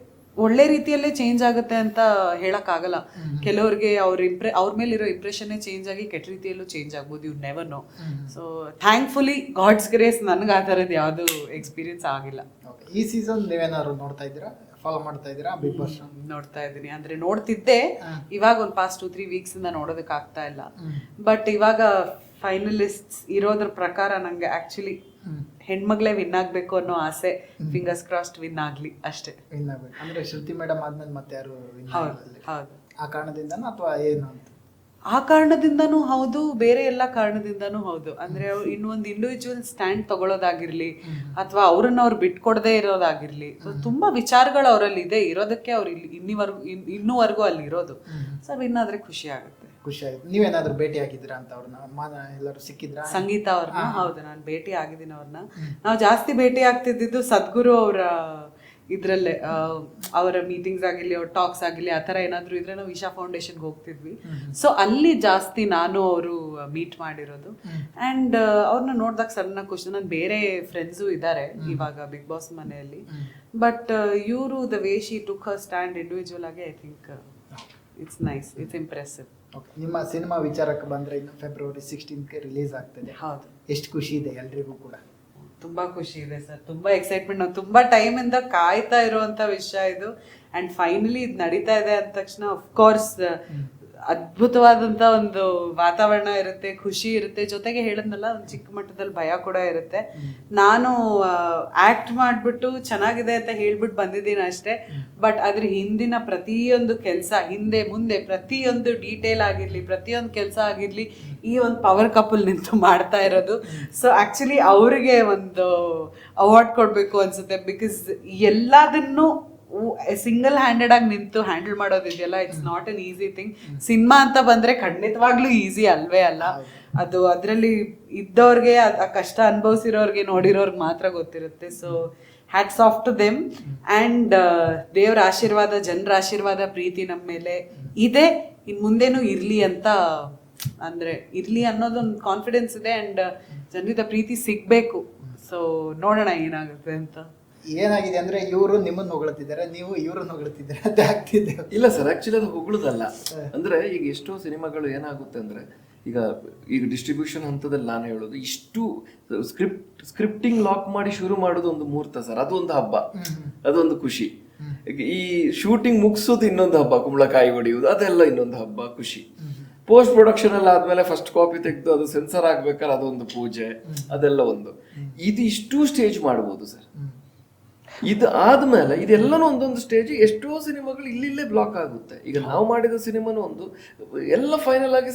ಒಳ್ಳೆ ರೀತಿಯಲ್ಲೇ ಚೇಂಜ್ ಆಗುತ್ತೆ ಅಂತ ಹೇಳೋಕ್ಕಾಗಲ್ಲ. ಕೆಲವ್ರಿಗೆ ಅವ್ರ ಮೇಲಿರೋ ಇಂಪ್ರೆಷನ್ನೇ ಚೇಂಜ್ ಆಗಿ ಕೆಟ್ಟ ರೀತಿಯಲ್ಲೂ ಚೇಂಜ್ ಆಗ್ಬೋದು, you never know. So thankfully god's grace ನನಗೆ ಆ ಥರದ್ದು ಯಾವುದೂ ಎಕ್ಸ್ಪೀರಿಯನ್ಸ್ ಆಗಿಲ್ಲ. ಈ ಸೀಸನ್ ನೀವೇನಾದ್ರು ನೋಡ್ತಾ ಇದ್ದೀರಾ, ಫಾಲೋ ಮಾಡ್ತಾ ಇದ್ದೀರಾ ಬಿಗ್ ಬಾಸ್? ನೋಡ್ತಾ ಇದ್ದೀನಿ, ಅಂದ್ರೆ ನೋಡ್ತಿದ್ದೆ. ಇವಾಗ ಒಂದು ಪಾಸ್ಟ್ 2-3 ವೀಕ್ಸ್ ಇಂದ ನೋಡೋದಕ್ಕೆ ಆಗ್ತಾ ಇಲ್ಲ. ಬಟ್ ಇವಾಗ ಫೈನಲಿಸ್ಟ್ಸ್ ಇರೋದ್ರ ಪ್ರಕಾರ ನಂಗೆ ಆಕ್ಚುಲಿ ಹೆಣ್ಮಗ್ಳೇ ವಿನ್ ಆಗ್ಬೇಕು ಅನ್ನೋ ಆಸೆ. ಫಿಂಗರ್ಸ್ ಕ್ರಾಸ್ಡ್ ವಿನ್ ಆಗ್ಲಿ ಅಷ್ಟೇ. ವಿನ್ ಆಗ್ಬೇಕು ಅಂದ್ರೆ ಶ್ರುತಿ ಮೇಡಮ್ ಆದ್ಮೇಲೆ ಮತ್ತೆ ಯಾರು win ಹೌದು ಆಗಿಲ್ಲ? ಹೌದು. ಆ ಕಾರಣದಿಂದನಾ ಅಥವಾ ಏನು ಅಂತ? ಆ ಕಾರಣದಿಂದನೂ ಹೌದು, ಬೇರೆ ಎಲ್ಲ ಕಾರಣದಿಂದನೂ ಹೌದು. ಅಂದ್ರೆ ಇನ್ನೊಂದು ಇಂಡಿವಿಜುವಲ್ ಸ್ಟ್ಯಾಂಡ್ ತಗೊಳ್ಳೋದಾಗಿರ್ಲಿ, ಅಥವಾ ಅವ್ರನ್ನ ಅವ್ರು ಬಿಟ್ಕೊಡದೇ ಇರೋದಾಗಿರ್ಲಿ, ತುಂಬಾ ವಿಚಾರಗಳು ಅವರಲ್ಲಿ ಇದೆ ಇರೋದಕ್ಕೆ ಅವ್ರು ಇನ್ನೂವರೆಗೂ ಅಲ್ಲಿ ಇರೋದು. ಸೊ ವಿನ್ ಆದ್ರೆ ಖುಷಿ ಆಗುತ್ತೆ. ಖುಷಿ ಆಯ್ತು. ನೀವೇನಾದ್ರೂ ಭೇಟಿ ಆಗಿದ್ದೀರಾ ಅಂತ ಅವ್ರನ್ನ? ಎಲ್ಲರೂ ಸಿಕ್ಕಿದ್ರಾ? ಸಂಗೀತ ಅವ್ರನ್ನ? ಹೌದು, ನಾನು ಭೇಟಿ ಆಗಿದ್ದೀನಿ ಅವ್ರನ್ನ. ನಾವು ಜಾಸ್ತಿ ಭೇಟಿ ಆಗ್ತಿದ್ದು ಸದ್ಗುರು ಅವರ ಇದ್ರಲ್ಲೇ, ಅವರ ಮೀಟಿಂಗ್ಸ್ ಆಗಿರ್ಲಿ, ಅವ್ರ ಟಾಕ್ಸ್ ಆಗಿರ್ಲಿ, ಆ ಥರ ಏನಾದರೂ ಇದ್ರೆ ನಾವು ಇಶಾ ಫೌಂಡೇಶನ್ಗೆ ಹೋಗ್ತಿದ್ವಿ. ಸೊ ಅಲ್ಲಿ ಜಾಸ್ತಿ ನಾನು ಅವರು ಮೀಟ್ ಮಾಡಿರೋದು. ಆ್ಯಂಡ್ ಅವ್ರನ್ನ ನೋಡಿದಾಗ ಸಣ್ಣ ಖುಷಿ. ನನ್ನ ಬೇರೆ ಫ್ರೆಂಡ್ಸು ಇದ್ದಾರೆ ಇವಾಗ ಬಿಗ್ ಬಾಸ್ ಮನೆಯಲ್ಲಿ. ಬಟ್ ಇವರು the way she took her stand individual ಆಗಿ, I think it's nice, it's impressive. ನಿಮ್ಮ ಸಿನಿಮಾ ವಿಚಾರಕ್ಕೆ ಬಂದ್ರೆ ಇನ್ನು ಫೆಬ್ರವರಿ 16ಕ್ಕೆ ರಿಲೀಸ್ ಆಗ್ತದೆ. ಹೌದು. ಎಷ್ಟು ಖುಷಿ ಇದೆ ಎಲ್ರಿಗೂ ಕೂಡ? ತುಂಬಾ ಖುಷಿ ಇದೆ ಸರ್, ತುಂಬಾ ಎಕ್ಸೈಟ್ಮೆಂಟ್. ನಾವು ತುಂಬಾ ಟೈಮ್ ಇಂದ ಕಾಯ್ತಾ ಇರುವಂತ ವಿಷಯ ಇದು. ಅಂಡ್ ಫೈನಲಿ ಇದು ನಡೀತಾ ಇದೆ ಅಂದ ತಕ್ಷಣ ಅಫ್ಕೋರ್ಸ್ ಅದ್ಭುತವಾದಂತ ಒಂದು ವಾತಾವರಣ ಇರುತ್ತೆ, ಖುಷಿ ಇರುತ್ತೆ. ಜೊತೆಗೆ ಹೇಳದ್ನಲ್ಲ, ಒಂದು ಚಿಕ್ಕ ಮಟ್ಟದಲ್ಲಿ ಭಯ ಕೂಡ ಇರುತ್ತೆ. ನಾನು ಆಕ್ಟ್ ಮಾಡ್ಬಿಟ್ಟು ಚೆನ್ನಾಗಿದೆ ಅಂತ ಹೇಳ್ಬಿಟ್ಟು ಬಂದಿದ್ದೀನಿ ಅಷ್ಟೇ. ಬಟ್ ಅದ್ರ ಹಿಂದಿನ ಪ್ರತಿಯೊಂದು ಕೆಲಸ, ಹಿಂದೆ ಮುಂದೆ ಪ್ರತಿಯೊಂದು ಡೀಟೇಲ್ ಆಗಿರ್ಲಿ, ಪ್ರತಿಯೊಂದು ಕೆಲಸ ಆಗಿರ್ಲಿ, ಈ ಒಂದು ಪವರ್ ಕಪಲ್ ನಿಂತು ಮಾಡ್ತಾ ಇರೋದು. ಸೊ ಆಕ್ಚುಲಿ ಅವ್ರಿಗೆ ಒಂದು ಅವಾರ್ಡ್ ಕೊಡ್ಬೇಕು ಅನ್ಸುತ್ತೆ. ಬಿಕಾಸ್ ಎಲ್ಲದನ್ನು ಸಿಂಗಲ್ ಹ್ಯಾಂಡೆಡ್ ಆಗಿ ನಿಂತು ಹ್ಯಾಂಡಲ್ ಮಾಡೋದಿದೆಯಲ್ಲ, it's not an easy thing. Cinema ಅಂತ ಬಂದ್ರೆ ಖಂಡಿತವಾಗ್ಲೂ ಈಸಿ ಅಲ್ವೇ ಅಲ್ಲ. ಅದು ಅದರಲ್ಲಿ ಇದ್ದವ್ರಿಗೆ, ಆ ಕಷ್ಟ ಅನುಭವಿಸಿರೋರ್ಗೆ, ನೋಡಿರೋರ್ಗೆ ಮಾತ್ರ ಗೊತ್ತಿರುತ್ತೆ. So hats off to them. And ದೇವ್ರ ಆಶೀರ್ವಾದ, ಜನರ ಆಶೀರ್ವಾದ, ಪ್ರೀತಿ ನಮ್ಮ ಮೇಲೆ ಇದೆ, ಇನ್ನು ಮುಂದೇನೂ ಇರಲಿ ಅಂತ, ಅಂದರೆ ಇರಲಿ ಅನ್ನೋದೊಂದು ಕಾನ್ಫಿಡೆನ್ಸ್ ಇದೆ. ಆ್ಯಂಡ್ ಜನರಿಂದ ಪ್ರೀತಿ ಸಿಗಬೇಕು. ಸೊ ನೋಡೋಣ ಏನಾಗುತ್ತೆ ಅಂತ. ಏನಾಗಿದೆ ಅಂದ್ರೆ ಇವರು ನಿಮ್ಮನ್ನು ಹೊಗಳ್ತಿದ್ದಾರೆ, ನೀವು ಇವ್ರನ್ನ ಹೊಗಳ್ತಿದ್ದಾರೆ, ಅದೇ ಆಗ್ತಿದೆ. ಇಲ್ಲ ಸರ್, ಆಕ್ಚುಲಿ ಅದು ಹೊಗಳುದಲ್ಲ. ಅಂದ್ರೆ ಈಗ ಎಷ್ಟೋ ಸಿನಿಮಾಗಳು ಏನಾಗುತ್ತೆ ಅಂದ್ರೆ, ಈಗ ಡಿಸ್ಟ್ರಿಬ್ಯೂಷನ್ ಹಂತದಲ್ಲಿ ನಾನು ಹೇಳೋದು, ಇಷ್ಟು ಸ್ಕ್ರಿಪ್ಟಿಂಗ್ ಲಾಕ್ ಮಾಡಿ ಶುರು ಮಾಡೋದು ಒಂದು ಮುಹೂರ್ತ ಸರ್, ಅದೊಂದು ಹಬ್ಬ, ಅದೊಂದು ಖುಷಿ. ಈ ಶೂಟಿಂಗ್ ಮುಗಿಸೋದು ಇನ್ನೊಂದು ಹಬ್ಬ, ಕುಂಬಳಕಾಯಿ ಹೊಡೆಯುವುದು ಅದೆಲ್ಲ ಇನ್ನೊಂದು ಹಬ್ಬ, ಖುಷಿ. ಪೋಸ್ಟ್ ಪ್ರೊಡಕ್ಷನ್ ಎಲ್ಲ ಆದ್ಮೇಲೆ ಫಸ್ಟ್ ಕಾಪಿ ತೆಗೆದು ಅದು ಸೆನ್ಸರ್ ಆಗ್ಬೇಕಾದ್ರೆ ಅದೊಂದು ಪೂಜೆ, ಅದೆಲ್ಲ ಒಂದು. ಇದು ಇಷ್ಟು ಸ್ಟೇಜ್ ಮಾಡ್ಬೋದು ಸರ್. ಇದು ಆದ್ಮೇಲೆ ಇದೆಲ್ಲನೂ ಒಂದೊಂದು ಸ್ಟೇಜ್. ಎಷ್ಟೋ ಸಿನಿಮಾಗಳು ಇಲ್ಲಿಲ್ಲೇ ಬ್ಲಾಕ್ ಆಗುತ್ತೆ. ಈಗ ನಾವು ಮಾಡಿದ ಸಿನಿಮಾನು ಒಂದು ಎಲ್ಲ ಫೈನಲ್ ಆಗಿ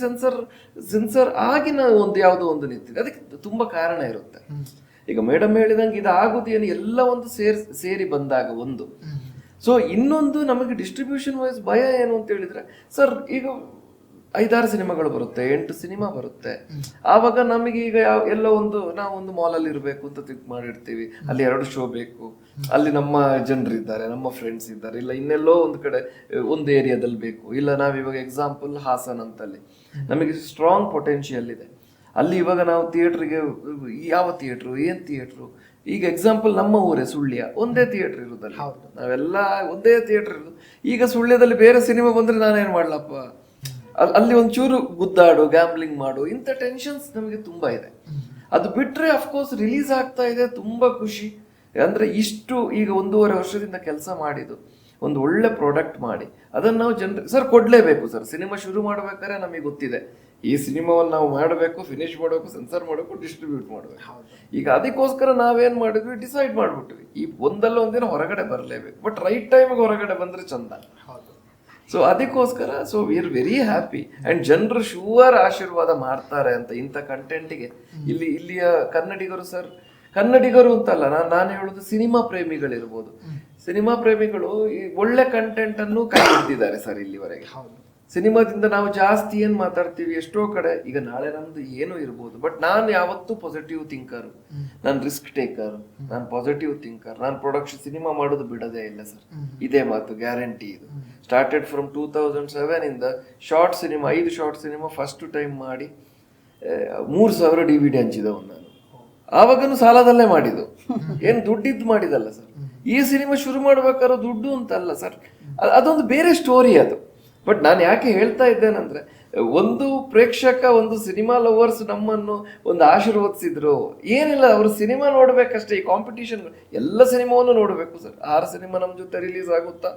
ಸೆನ್ಸರ್ ಆಗಿ ನಾವು ಒಂದು ಯಾವುದೋ ಒಂದು ನಿಂತಿದೆ. ಅದಕ್ಕೆ ತುಂಬಾ ಕಾರಣ ಇರುತ್ತೆ. ಈಗ ಮೇಡಮ್ ಹೇಳಿದಂಗೆ ಇದು ಆಗೋದೇನು ಎಲ್ಲ ಒಂದು ಸೇರಿ ಬಂದಾಗ ಒಂದು. ಸೊ ಇನ್ನೊಂದು ನಮಗೆ ಡಿಸ್ಟ್ರಿಬ್ಯೂಷನ್ ವೈಸ್ ಭಯ ಏನು ಅಂತ ಹೇಳಿದ್ರೆ ಸರ್, ಈಗ 5-6 ಸಿನಿಮಾಗಳು ಬರುತ್ತೆ, 8 ಸಿನಿಮಾ ಬರುತ್ತೆ. ಆವಾಗ ನಮಗೆ ಈಗ ಎಲ್ಲ ನಾವೊಂದು ಮಾಲಲ್ಲಿ ಇರಬೇಕು ಅಂತ ಥಿಂಕ್ ಮಾಡಿರ್ತೀವಿ. ಅಲ್ಲಿ 2 ಶೋ ಬೇಕು, ಅಲ್ಲಿ ನಮ್ಮ ಜನರಿದ್ದಾರೆ, ನಮ್ಮ ಫ್ರೆಂಡ್ಸ್ ಇದ್ದಾರೆ, ಇಲ್ಲ ಇನ್ನೆಲ್ಲೋ ಒಂದು ಕಡೆ ಒಂದು ಏರಿಯಾದಲ್ಲಿ ಬೇಕು. ಇಲ್ಲ ನಾವಿವಾಗ ಎಕ್ಸಾಂಪಲ್ ಹಾಸನ್ ಅಂತಲ್ಲಿ ನಮಗೆ ಸ್ಟ್ರಾಂಗ್ ಪೊಟೆನ್ಷಿಯಲ್ ಇದೆ. ಅಲ್ಲಿ ಇವಾಗ ನಾವು ಥಿಯೇಟ್ರಿಗೆ ಯಾವ ಥಿಯೇಟ್ರು, ಏನ್ ಥಿಯೇಟ್ರು, ಈಗ ಎಕ್ಸಾಂಪಲ್ ನಮ್ಮ ಊರೇ ಸುಳ್ಯ, ಒಂದೇ ಥಿಯೇಟರ್ ಇರುದಲ್ಲ, ನಾವೆಲ್ಲ ಒಂದೇ ಥಿಯೇಟರ್ ಇರೋದು. ಈಗ ಸುಳ್ಯದಲ್ಲಿ ಬೇರೆ ಸಿನಿಮಾ ಬಂದ್ರೆ ನಾನೇನ್ ಮಾಡ್ಲಪ್ಪ, ಅಲ್ಲಿ ಒಂಚೂರು ಗುದ್ದಾಡು, ಗ್ಯಾಮ್ಲಿಂಗ್ ಮಾಡು, ಇಂಥ ಟೆನ್ಷನ್ಸ್ ನಮಗೆ ತುಂಬಾ ಇದೆ. ಅದು ಬಿಟ್ರೆ ಅಫ್ಕೋರ್ಸ್ ರಿಲೀಸ್ ಆಗ್ತಾ ಇದೆ, ತುಂಬಾ ಖುಷಿ. ಅಂದ್ರೆ ಇಷ್ಟು ಈಗ 1.5 ವರ್ಷದಿಂದ ಕೆಲಸ ಮಾಡಿದ್ದು ಒಂದು ಒಳ್ಳೆ ಪ್ರಾಡಕ್ಟ್ ಮಾಡಿ ಅದನ್ನು ನಾವು ಜನರಿಗೆ ಸರ್ ಕೊಡ್ಲೇಬೇಕು ಸರ್. ಸಿನಿಮಾ ಶುರು ಮಾಡ್ಬೇಕಾದ್ರೆ ನಮಗೆ ಗೊತ್ತಿದೆ ಈ ಸಿನಿಮಾವನ್ನು ನಾವು ಮಾಡಬೇಕು, ಫಿನಿಶ್ ಮಾಡಬೇಕು, ಸೆನ್ಸರ್ ಮಾಡಬೇಕು, ಡಿಸ್ಟ್ರಿಬ್ಯೂಟ್ ಮಾಡಬೇಕು. ಈಗ ಅದಕ್ಕೋಸ್ಕರ ನಾವೇನ್ ಮಾಡಿದ್ವಿ, ಡಿಸೈಡ್ ಮಾಡ್ಬಿಟ್ವಿ ಈ ಒಂದಲ್ಲ ಒಂದಿನ ಹೊರಗಡೆ ಬರಲೇಬೇಕು, ಬಟ್ ರೈಟ್ ಟೈಮ್ಗೆ ಹೊರಗಡೆ ಬಂದ್ರೆ ಚಂದ. ಸೊ ಅದಕ್ಕೋಸ್ಕರ so we are very happy and ಜನರು ಶೂವರ್ ಆಶೀರ್ವಾದ ಮಾಡ್ತಾರೆ ಅಂತ ಇಂಥ ಕಂಟೆಂಟಿಗೆ. ಇಲ್ಲಿಯ ಕನ್ನಡಿಗರು ಸರ್, ಕನ್ನಡಿಗರು ಅಂತಲ್ಲ, ನಾನು ಹೇಳೋದು ಸಿನಿಮಾ ಪ್ರೇಮಿಗಳಿರ್ಬೋದು. ಸಿನಿಮಾ ಪ್ರೇಮಿಗಳು ಈ ಒಳ್ಳೆ ಕಂಟೆಂಟ್ ಅನ್ನು ಕೈ ಹಿಡಿದಿದ್ದಾರೆ ಸರ್ ಇಲ್ಲಿವರೆಗೆ. ಸಿನಿಮಾದಿಂದ ನಾವು ಜಾಸ್ತಿ ಏನ್ ಮಾತಾಡ್ತೀವಿ ಎಷ್ಟೋ ಕಡೆ. ಈಗ ನಾಳೆ ನಮ್ದು ಏನೂ ಇರ್ಬೋದು, ಬಟ್ ನಾನು ಯಾವತ್ತೂ ಪಾಸಿಟಿವ್ ಥಿಂಕರ್, ನಾನು ರಿಸ್ಕ್ ಟೇಕರ್, ನಾನು ಪಾಸಿಟಿವ್ ಥಿಂಕರ್. ನಾನು ಪ್ರೊಡಕ್ಷನ್ ಸಿನಿಮಾ ಮಾಡೋದು ಬಿಡೋದೇ ಇಲ್ಲ ಸರ್, ಇದೇ ಮಾತು ಗ್ಯಾರಂಟಿ. ಇದು ಸ್ಟಾರ್ಟೆಡ್ ಫ್ರಮ್ 2007 ಇಂದ short cinema, 5 short cinema first time ಮಾಡಿ 3,000 DVD ಹಂಚಿದವನು ನಾನು. ಆವಾಗನು ಸಾಲದಲ್ಲೇ ಮಾಡಿದ್ದು, ಏನು ದುಡ್ಡಿದ್ದು ಮಾಡಿದಲ್ಲ ಸರ್. ಈ ಸಿನಿಮಾ ಶುರು ಮಾಡ್ಬೇಕಾದ್ರೂ ದುಡ್ಡು ಅಂತಲ್ಲ ಸರ್, ಅದೊಂದು ಬೇರೆ ಸ್ಟೋರಿ ಅದು. ಬಟ್ ನಾನು ಯಾಕೆ ಹೇಳ್ತಾ ಇದ್ದೇನೆಂದ್ರೆ, ಒಂದು ಪ್ರೇಕ್ಷಕ, ಒಂದು ಸಿನಿಮಾ ಲವರ್ಸ್ ನಮ್ಮನ್ನು ಒಂದು ಆಶೀರ್ವದಿಸಿದ್ರು, ಏನಿಲ್ಲ ಅವರು ಸಿನಿಮಾ ನೋಡ್ಬೇಕಷ್ಟೇ. ಈ ಕಾಂಪಿಟೇಷನ್ ಎಲ್ಲ ಸಿನಿಮಾವನ್ನು ನೋಡಬೇಕು ಸರ್. 6 ಸಿನಿಮಾ ನಮ್ಮ ಜೊತೆ ರಿಲೀಸ್ ಆಗುತ್ತಾ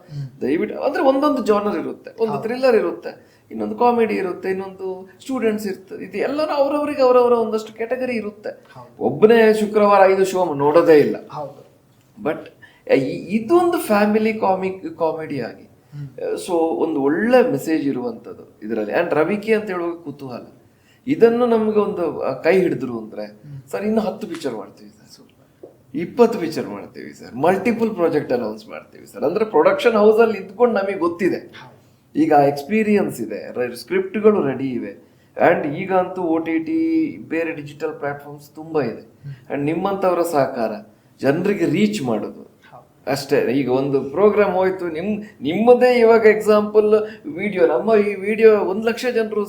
ದಯವಿಟ್ಟು. ಅಂದ್ರೆ ಒಂದೊಂದು ಜಾನರ್ ಇರುತ್ತೆ, ಒಂದು ಥ್ರಿಲ್ಲರ್ ಇರುತ್ತೆ, ಇನ್ನೊಂದು ಕಾಮಿಡಿ ಇರುತ್ತೆ, ಇನ್ನೊಂದು ಸ್ಟೂಡೆಂಟ್ಸ್ ಇರುತ್ತೆ. ಇದು ಎಲ್ಲರೂ ಅವರವರಿಗೆ ಅವರವರ ಒಂದಷ್ಟು ಕ್ಯಾಟಗರಿ ಇರುತ್ತೆ. ಒಬ್ಬನೇ ಶುಕ್ರವಾರ 5 ಶೋ ನೋಡೋದೇ ಇಲ್ಲ. ಬಟ್ ಇದೊಂದು ಫ್ಯಾಮಿಲಿ ಕಾಮಿಡಿ ಆಗಿ, ಸೊ ಒಂದು ಒಳ್ಳೆ ಮೆಸೇಜ್ ಇರುವಂಥದ್ದು ಇದರಲ್ಲಿ. ಆ್ಯಂಡ್ ರವಿಕೆ ಅಂತ ಹೇಳುವಾಗ ಕುತೂಹಲ, ಇದನ್ನು ನಮ್ಗೆ ಒಂದು ಕೈ ಹಿಡಿದ್ರು ಅಂದ್ರೆ ಸರ್ ಇನ್ನು 10 ಪಿಕ್ಚರ್ ಮಾಡ್ತೀವಿ ಸರ್, 20 ಪಿಕ್ಚರ್ ಮಾಡ್ತೀವಿ ಸರ್, ಮಲ್ಟಿಪಲ್ ಪ್ರಾಜೆಕ್ಟ್ ಅನೌನ್ಸ್ ಮಾಡ್ತೀವಿ ಸರ್. ಅಂದ್ರೆ ಪ್ರೊಡಕ್ಷನ್ ಹೌಸ್ ಅಲ್ಲಿ ಇದ್ಕೊಂಡು ನಮಗೆ ಗೊತ್ತಿದೆ, ಈಗ ಎಕ್ಸ್ಪೀರಿಯನ್ಸ್ ಇದೆ, ಸ್ಕ್ರಿಪ್ಟ್ಗಳು ರೆಡಿ ಇವೆ. ಆ್ಯಂಡ್ ಈಗ ಅಂತೂ OTT ಬೇರೆ ಡಿಜಿಟಲ್ ಪ್ಲಾಟ್ಫಾರ್ಮ್ಸ್ ತುಂಬ ಇದೆ. ಆ್ಯಂಡ್ ನಿಮ್ಮಂಥವರ ಸಹಕಾರ, ಜನರಿಗೆ ರೀಚ್ ಮಾಡೋದು ಅಷ್ಟೇ. ಈಗ ಒಂದು ಪ್ರೋಗ್ರಾಮ್ ಹೋಯ್ತು, ನಿಮ್ಮದೇ ಇವಾಗ ಎಕ್ಸಾಂಪಲ್ ವಿಡಿಯೋ, ನಮ್ಮ ಈ ವಿಡಿಯೋ 1 ಲಕ್ಷ ಜನರು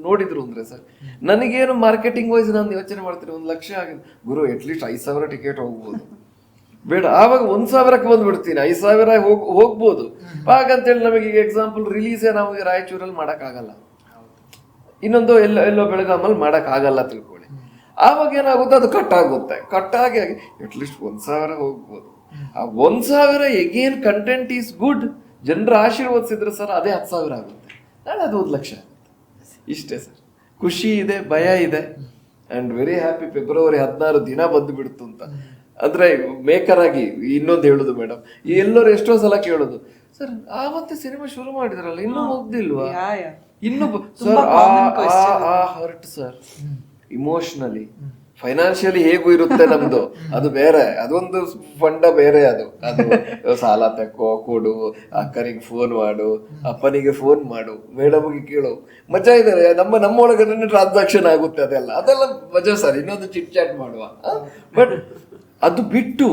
ನೋಡಿದ್ರು ಅಂದ್ರೆ ಸರ್, ನನಗೇನು ಮಾರ್ಕೆಟಿಂಗ್ ವೈಸ್ ನಾನು ಯೋಚನೆ ಮಾಡ್ತೀನಿ, 1 ಲಕ್ಷ ಆಗಿದೆ ಗುರು, ಅಟ್ಲೀಸ್ಟ್ 5,000 ಟಿಕೆಟ್ ಹೋಗ್ಬೋದು, ಬೇಡ ಆವಾಗ 1,000ಕ್ಕೆ ಬಂದ್ಬಿಡ್ತೀನಿ, 5,000 ಹೋಗ್ಬೋದು. ಹಾಗಂತೇಳಿ ನಮಗೆ ಈಗ ಎಕ್ಸಾಂಪಲ್ ರಿಲೀಸೇ ನಾವು ರಾಯಚೂರಲ್ಲಿ ಮಾಡೋಕ್ಕಾಗಲ್ಲ, ಇನ್ನೊಂದು ಎಲ್ಲೋ ಬೆಳಗಾಮಲ್ಲಿ ಮಾಡೋಕ್ಕಾಗಲ್ಲ ತಿಳ್ಕೊಳ್ಳಿ. ಆವಾಗ ಏನಾಗುತ್ತೆ, ಅದು ಕಟ್ಟಾಗಿ ಅಟ್ಲೀಸ್ಟ್ 1,000 ಹೋಗ್ಬೋದು. ಆ 1,000 ಎಗೇನ್ ಕಂಟೆಂಟ್ ಈಸ್ ಗುಡ್, ಜನರ ಆಶೀರ್ವದಿಸಿದ್ರೆ ಸರ್ ಅದೇ 10,000 ಆಗುತ್ತೆ, ನಾಳೆ ಅದು 1 ಲಕ್ಷ ಆಗುತ್ತೆ. ಇಷ್ಟೇ ಸರ್, ಖುಷಿ ಇದೆ, ಭಯ ಇದೆ. And very happy. ಫೆಬ್ರವರಿ 16 ದಿನ ಬಂದು ಬಿಡ್ತು ಅಂತ ಅಂದ್ರೆ ಮೇಕರ್ ಆಗಿ ಇನ್ನೊಂದು ಹೇಳುದು ಮೇಡಮ್, ಎಲ್ಲರೂ ಎಷ್ಟೋ ಸಲ ಕೇಳೋದು, ಸರ್ ಆವತ್ತೇ ಸಿನಿಮಾ ಶುರು ಮಾಡಿದ್ರಲ್ಲ ಇನ್ನೂ ಮುಗ್ದಿಲ್ವಾ, ಇನ್ನು ಸರ್ ಆ ಹರ್ಟ್ ಸರ್, ಇಮೋಷನಲಿ ಫೈನಾನ್ಷಿಯಲಿ ಹೇಗೂ ಇರುತ್ತೆ ನಮ್ದು, ಅದು ಬೇರೆ, ಅದೊಂದು ಫಂಡ ಬೇರೆ. ಅದು ಸಾಲ ತಕ್ಕೋ, ಕೊಡು, ಅಕ್ಕನಿಗೆ ಫೋನ್ ಮಾಡು, ಅಪ್ಪನಿಗೆ ಫೋನ್ ಮಾಡು, ಮೇಡಮ್ಗೆ ಕೇಳು, ಮಜಾ ಇದ್ದಾರೆ. ನಮ್ಮೊಳಗಡೆ ಟ್ರಾನ್ಸಾಕ್ಷನ್ ಆಗುತ್ತೆ, ಅದೆಲ್ಲ ಮಜಾ ಸರ್. ಇನ್ನೊಂದು ಚಿಟ್ ಚಾಟ್ ಮಾಡುವ. ಬಟ್ ಅದು ಬಿಟ್ಟು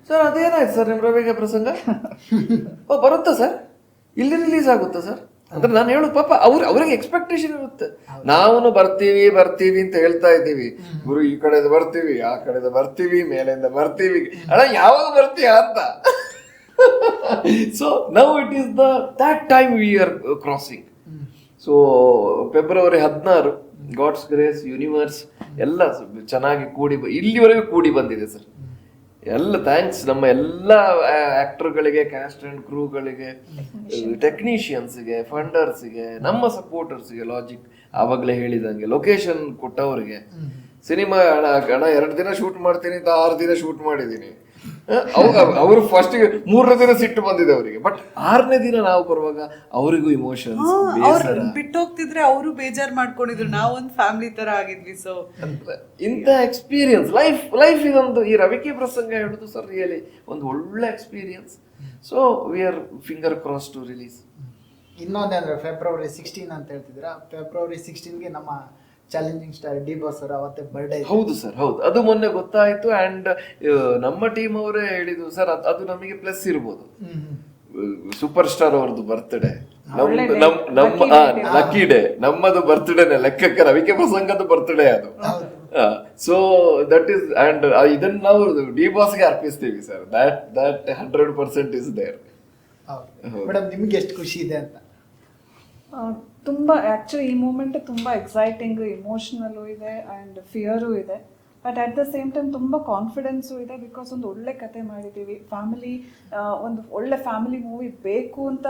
ಸರ್ ಅದೇನಾಯ್ತು ಸರ್ ನಿಮ್ಮ ರವಿಗೆ ಪ್ರಸಂಗ ಬರುತ್ತಾ ಸರ್, ಇಲ್ಲಿ ರಿಲೀಸ್ ಆಗುತ್ತಾ ಸರ್ ಅಂದ್ರೆ ನಾನು ಹೇಳೋದು ಪಾಪ ಅವ್ರಿಗೆ ಎಕ್ಸ್ಪೆಕ್ಟೇಷನ್ ಇರುತ್ತೆ. ನಾವು ಬರ್ತೀವಿ ಅಂತ ಹೇಳ್ತಾ ಇದ್ದೀವಿ, ಗುರು ಈ ಕಡೆದು ಬರ್ತೀವಿ, ಆ ಕಡೆದು ಬರ್ತೀವಿ, ಮೇಲಿಂದ ಬರ್ತೀವಿ, ಅಣ್ಣ ಯಾವಾಗ ಬರ್ತೀಯ ಅಂತ. So now it is that time we are crossing. So February 16 god's grace, universe ಎಲ್ಲ ಚೆನ್ನಾಗಿ ಇಲ್ಲಿವರೆಗೂ ಕೂಡಿ ಬಂದಿದೆ ಸರ್. ಎಲ್ಲ ಥ್ಯಾಂಕ್ಸ್ ನಮ್ಮ ಎಲ್ಲ ಆಕ್ಟರ್ಗಳಿಗೆ, ಕ್ಯಾಸ್ಟ್ ಅಂಡ್ ಕ್ರೂಗಳಿಗೆ, ಟೆಕ್ನಿಷಿಯನ್ಸ್ಗೆ, ಫಂಡರ್ಸ್ಗೆ, ನಮ್ಮ ಸಪೋರ್ಟರ್ಸ್ಗೆ, ಲಾಜಿಕ್ ಆವಾಗಲೇ ಹೇಳಿದಂಗೆ ಲೊಕೇಶನ್ ಕೊಟ್ಟವ್ರಿಗೆ, ಸಿನಿಮಾ ಹಣ 2 ದಿನ ಶೂಟ್ ಮಾಡ್ತೀನಿ ಅಂತ 6 ದಿನ ಶೂಟ್ ಮಾಡಿದ್ದೀನಿ. ಅವರು ಫಸ್ಟಿಗೆ 3ನೇ ದಿನ ಸಿಟ್ಟು ಬಂದಿದೆ ಅವರಿಗೆ, ಬಟ್ 6ನೇ ದಿನ ನಾವು ಬರುವಾಗ ಅವರಿಗೂ ಇಮೋಷನ್ಸ್, ಬಿಟ್ಟು ಹೋಗ್ತಿದ್ರೆ ಅವರು ಬೇಜಾರ್ ಮಾಡ್ಕೊಂಡಿದ್ರು, ನಾವೊಂದು ಫ್ಯಾಮಿಲಿ ತರ ಆಗಿದ್ವಿ. ಸೊ ಇಂಥ ಎಕ್ಸ್ಪೀರಿಯನ್ಸ್ ಲೈಫ್ ಇದೊಂದು. ಈ ರವಿಕೆ ಪ್ರಸಂಗ ಹೇಳುದು ಸರ್ ರಿಯಲಿ ಒಂದು ಒಳ್ಳೆ experience. So we are finger cross to release. ಇನ್ನೊಂದೇ ಅಂದ್ರೆ ಫೆಬ್ರವರಿ 16 ಅಂತ ಹೇಳ್ತಿದ್ರ, ಫೆಬ್ರವರಿ 16ಗೆ ನಮ್ಮ challenging star D Boss sir ಅವತ್ತೇ ಬರ್ಡೇ. ಹೌದು ಸರ್, ಹೌದು, ಅದು ಮೊನ್ನೆ ಗೊತ್ತಾಯ್ತು. ಅಂಡ್ ನಮ್ಮ ಟೀಮ್ ಅವರೇ ಹೇಳಿದ್ರು ಸರ್, ಅದು ನಮಗೆ ಪ್ಲಸ್ ಇರ್ಬೋದು. ಸೂಪರ್ ಸ್ಟಾರ್ ಅವ್ರದ್ದು ಬರ್ತ್ಡೇ, ನಮ್ಮ ಲಕ್ಕಿ ಡೇ, ನಮ್ಮದು ಬರ್ತ್ಡೇನೆ ಲೆಕ್ಕಕ್ಕೆ, ರವಿಕೆ ಪ್ರಸಂಗದ ಬರ್ತ್ಡೇ ಅದು. ಸೊ ದಟ್ ಈಸ್, ಅಂಡ್ ಇದನ್ನ ನಾವು ಡಿ ಬಾಸ್ಗೆ ಅರ್ಪಿಸ್ತೀವಿ sir. That 100% is there. Madam ನಿಮ್ಗೆ ಎಷ್ಟು ಖುಷಿ ಇದೆ ಅಂತ? ತುಂಬ ಆ್ಯಕ್ಚುಲಿ ಈ ಮೂಮೆಂಟ್ ತುಂಬ ಎಕ್ಸೈಟಿಂಗ್, ಇಮೋಷ್ನಲ್ಲು ಇದೆ ಆ್ಯಂಡ್ ಫಿಯರು ಇದೆ. But at the same time ತುಂಬ ಕಾನ್ಫಿಡೆನ್ಸು ಇದೆ, ಬಿಕಾಸ್ ಒಂದು ಒಳ್ಳೆ ಕತೆ ಮಾಡಿದ್ದೀವಿ. ಫ್ಯಾಮಿಲಿ ಒಂದು ಒಳ್ಳೆ ಫ್ಯಾಮಿಲಿ ಮೂವಿ ಬೇಕು ಅಂತ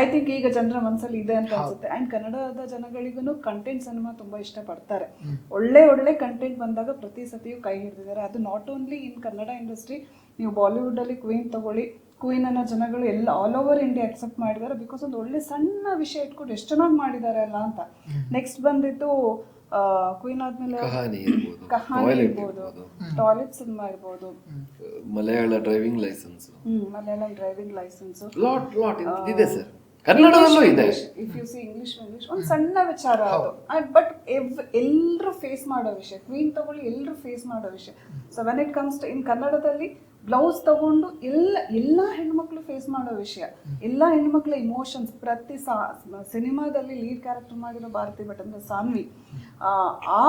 ಐ ಥಿಂಕ್ ಈಗ ಜನರ ಮನಸ್ಸಲ್ಲಿ ಇದೆ ಅಂತ ಅನ್ಸುತ್ತೆ. ಆ್ಯಂಡ್ ಕನ್ನಡದ ಜನಗಳಿಗೂ ಕಂಟೆಂಟ್ ಸಿನಿಮಾ ತುಂಬ ಇಷ್ಟಪಡ್ತಾರೆ. ಒಳ್ಳೆ ಕಂಟೆಂಟ್ ಬಂದಾಗ ಪ್ರತಿ ಸತಿಯೂ ಕೈ ಹಿಡಿದಿದ್ದಾರೆ. ಅದು not only in Kannada industry, ನೀವು ಬಾಲಿವುಡಲ್ಲಿ ಕ್ವೀನ್ ತಗೊಳ್ಳಿ, ಕ್ವೀನನ್ನು ಜನಗಳು ಎಲ್ಲ ಆಲ್ ಓವರ್ ಇಂಡಿಯಾ ಅಕ್ಸೆಪ್ಟ್ ಮಾಡಿದ್ದಾರೆ. ಬಿಕಾಸ್ ಒಂದು ಒಳ್ಳೆ ಸಣ್ಣ ವಿಷಯ ಇಟ್ಕೊಂಡು ಎಷ್ಟು ಚೆನ್ನಾಗಿ ಮಾಡಿದ್ದಾರೆ ಅಲ್ಲ ಅಂತ. ನೆಕ್ಸ್ಟ್ ಬಂದಿತ್ತು ಕ್ವೀನ್ ಆದ್ಮೇಲೆ ಕಹಾನಿ ಇರ್ಬೋದು, ಟಾಯ್ಲೆಟ್ ಸಿನಿಮಾ ಇರ್ಬೋದು, Malayala driving license, Malayalam driving license, lot ಇದೆ ಸರ್. ಕನ್ನಡದಲ್ಲೂ ಇದೆ. ಇಫ್ ಯು ಸಿ ಇಂಗ್ಲಿಷ್ ಒಂದು ಸಣ್ಣ ವಿಚಾರ ಅದು, ಬಟ್ ಎಲ್ಲರೂ ಫೇಸ್ ಮಾಡೋ ವಿಷಯ. ಕ್ವೀನ್ ತಗೊಳ್ಳಿ, ಎಲ್ಲರೂ ಫೇಸ್ ಮಾಡೋ ವಿಷಯ. So when it comes to in ಕನ್ನಡದಲ್ಲಿ ಬ್ಲೌಸ್ ತಗೊಂಡು ಎಲ್ಲ ಹೆಣ್ಮಕ್ಳು ಫೇಸ್ ಮಾಡೋ ವಿಷಯ, ಎಲ್ಲ ಹೆಣ್ಮಕ್ಳ ಇಮೋಷನ್ಸ್. ಪ್ರತಿ ಸಿನಿಮಾದಲ್ಲಿ ಲೀಡ್ ಕ್ಯಾರೆಕ್ಟರ್ ಮಾಡಿರೋ ಭಾರತಿ ಭಟ್ ಅಂದ್ರೆ ಸಾನ್ವಿ, ಆ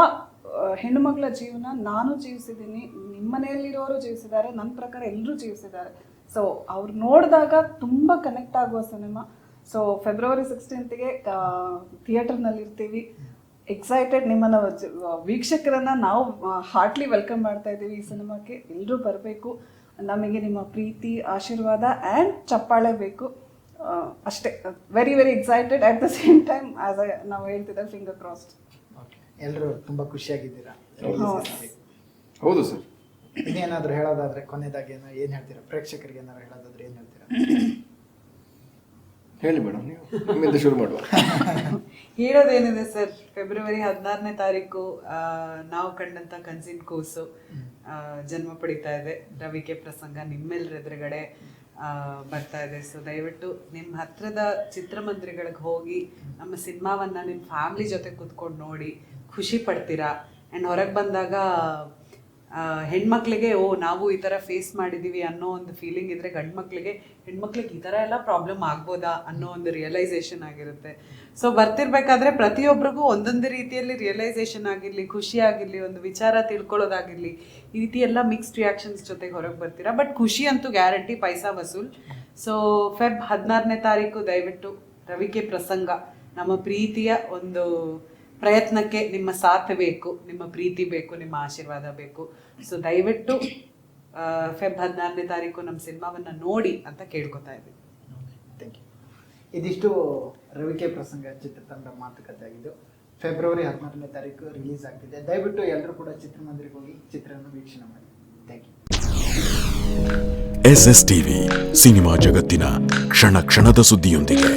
ಹೆಣ್ಮಕ್ಳ ಜೀವನ ನಾನು ಜೀವಿಸಿದ್ದೀನಿ, ನಿಮ್ಮ ಮನೆಯಲ್ಲಿರೋರು ಜೀವಿಸಿದ್ದಾರೆ, ನನ್ನ ಪ್ರಕಾರ ಎಲ್ಲರೂ ಜೀವಿಸಿದ್ದಾರೆ. ಸೊ ಅವ್ರು ನೋಡಿದಾಗ ತುಂಬ ಕನೆಕ್ಟ್ ಆಗುವ ಸಿನಿಮಾ. ಸೊ ಫೆಬ್ರವರಿ 16ಗೆ ಥಿಯೇಟರ್ನಲ್ಲಿ ಇರ್ತೀವಿ. ಎಕ್ಸೈಟೆಡ್. ನಿಮ್ಮನ್ನು ವೀಕ್ಷಕರನ್ನ ನಾವು ಹಾರ್ಟ್ಲಿ ವೆಲ್ಕಮ್ ಮಾಡ್ತಾ ಇದ್ದೀವಿ ಈ ಸಿನಿಮಾಕ್ಕೆ. ಎಲ್ಲರೂ ಬರಬೇಕು. ನಮಗೆ ನಿಮ್ಮ ಪ್ರೀತಿ, ಆಶೀರ್ವಾದ ಆ್ಯಂಡ್ ಚಪ್ಪಾಳೆ ಬೇಕು ಅಷ್ಟೇ. Very excited. At the same time as ನಾವು ಹೇಳ್ತಿದ್ದೆ, ಫಿಂಗರ್ ಕ್ರಾಸ್ಡ್. ಎಲ್ಲರೂ ತುಂಬ ಖುಷಿಯಾಗಿದ್ದೀರಾ? ಹೌದು ಸರ್. ಇನ್ನೇನಾದರೂ ಹೇಳೋದಾದ್ರೆ ಕೊನೆಯದಾಗಿ ಏನು ಹೇಳ್ತೀರಾ? ಪ್ರೇಕ್ಷಕರಿಗೆ ಏನಾದ್ರು ಹೇಳೋದಾದ್ರೆ ಏನು ಹೇಳ್ತೀರಾ? ಹೇಳಿ ಮೇಡಮ್, ನೀವು ನಿಮ್ಮಿಂದ ಶುರು ಮಾಡುವ. ಹೇಳೋದೇನಿದೆ ಸರ್, ಫೆಬ್ರವರಿ 16ನೇ ತಾರೀಕು ನಾವು ಕಂಡಂತ ಕನ್ಸಿನ ಕೂಸು ಜನ್ಮ ಪಡಿತಾ ಇದೆ. ರವಿಕೆ ಪ್ರಸಂಗ ನಿಮ್ಮೆಲ್ಲರ ಎದುರುಗಡೆ ಬರ್ತಾ ಇದೆ. ಸೊ ದಯವಿಟ್ಟು ನಿಮ್ಮ ಹತ್ರದ ಚಿತ್ರಮಂದಿರಗಳಿಗೆ ಹೋಗಿ ನಮ್ಮ ಸಿನಿಮಾವನ್ನ ನಿಮ್ಮ ಫ್ಯಾಮಿಲಿ ಜೊತೆ ಕೂತ್ಕೊಂಡು ನೋಡಿ ಖುಷಿ ಪಡ್ತೀರಾ. ಆ್ಯಂಡ್ ಹೊರಗೆ ಬಂದಾಗ ಹೆಣ್ಮಕ್ಳಿಗೆ ನಾವು ಈ ಥರ ಫೇಸ್ ಮಾಡಿದ್ದೀವಿ ಅನ್ನೋ ಒಂದು ಫೀಲಿಂಗ್ ಇದ್ರೆ, ಹೆಣ್ಮಕ್ಳಿಗೆ ಈ ಥರ ಎಲ್ಲ ಪ್ರಾಬ್ಲಮ್ ಆಗ್ಬೋದಾ ಅನ್ನೋ ಒಂದು ರಿಯಲೈಸೇಷನ್ ಆಗಿರುತ್ತೆ. ಸೊ ಬರ್ತಿರ್ಬೇಕಾದ್ರೆ ಪ್ರತಿಯೊಬ್ಬರಿಗೂ ಒಂದೊಂದು ರೀತಿಯಲ್ಲಿ ರಿಯಲೈಸೇಷನ್ ಆಗಿರಲಿ, ಖುಷಿ ಆಗಿರಲಿ, ಒಂದು ವಿಚಾರ ತಿಳ್ಕೊಳ್ಳೋದಾಗಿರಲಿ, ಈ ರೀತಿ ಎಲ್ಲ ಮಿಕ್ಸ್ಡ್ ರಿಯಾಕ್ಷನ್ಸ್ ಜೊತೆಗೆ ಹೊರಗೆ ಬರ್ತೀರಾ. ಬಟ್ ಖುಷಿ ಅಂತೂ ಗ್ಯಾರಂಟಿ, ಪೈಸಾ ವಸೂಲ್. ಸೊ ಫೆಬ್ 16ನೇ ತಾರೀಕು ದಯವಿಟ್ಟು ರವಿಕೆ ಪ್ರಸಂಗ, ನಮ್ಮ ಪ್ರೀತಿಯ ಒಂದು ಪ್ರಯತ್ನಕ್ಕೆ ನಿಮ್ಮ ಸಾಥ್ ಬೇಕು, ನಿಮ್ಮ ಪ್ರೀತಿ ಬೇಕು, ನಿಮ್ಮ ಆಶೀರ್ವಾದ ಬೇಕು. ಸೊ ದಯವಿಟ್ಟು ಫೆಬ್ 16ನೇ ತಾರೀಕು ನಮ್ಮ ಸಿನಿಮಾವನ್ನ ನೋಡಿ ಅಂತ ಕೇಳ್ಕೊತಾ ಇದ್ದೀನಿ. Thank you. ಇದಿಷ್ಟು ರವಿಕೆ ಪ್ರಸಂಗ ಚಿತ್ರತಂಡ ಮಾತುಕತೆ ಆಗಿದ್ದು. ಫೆಬ್ರವರಿ 16ನೇ ತಾರೀಕು ರಿಲೀಸ್ ಆಗ್ತಿದೆ. ದಯವಿಟ್ಟು ಎಲ್ಲರೂ ಕೂಡ ಚಿತ್ರಮಂದಿರಕ್ಕೆ ಹೋಗಿ ಚಿತ್ರವನ್ನು ವೀಕ್ಷಣೆ ಮಾಡಿ. Thank you. SS TV, cinema ಜಗತ್ತಿನ ಕ್ಷಣ ಕ್ಷಣದ ಸುದ್ದಿಯೊಂದಿಗೆ.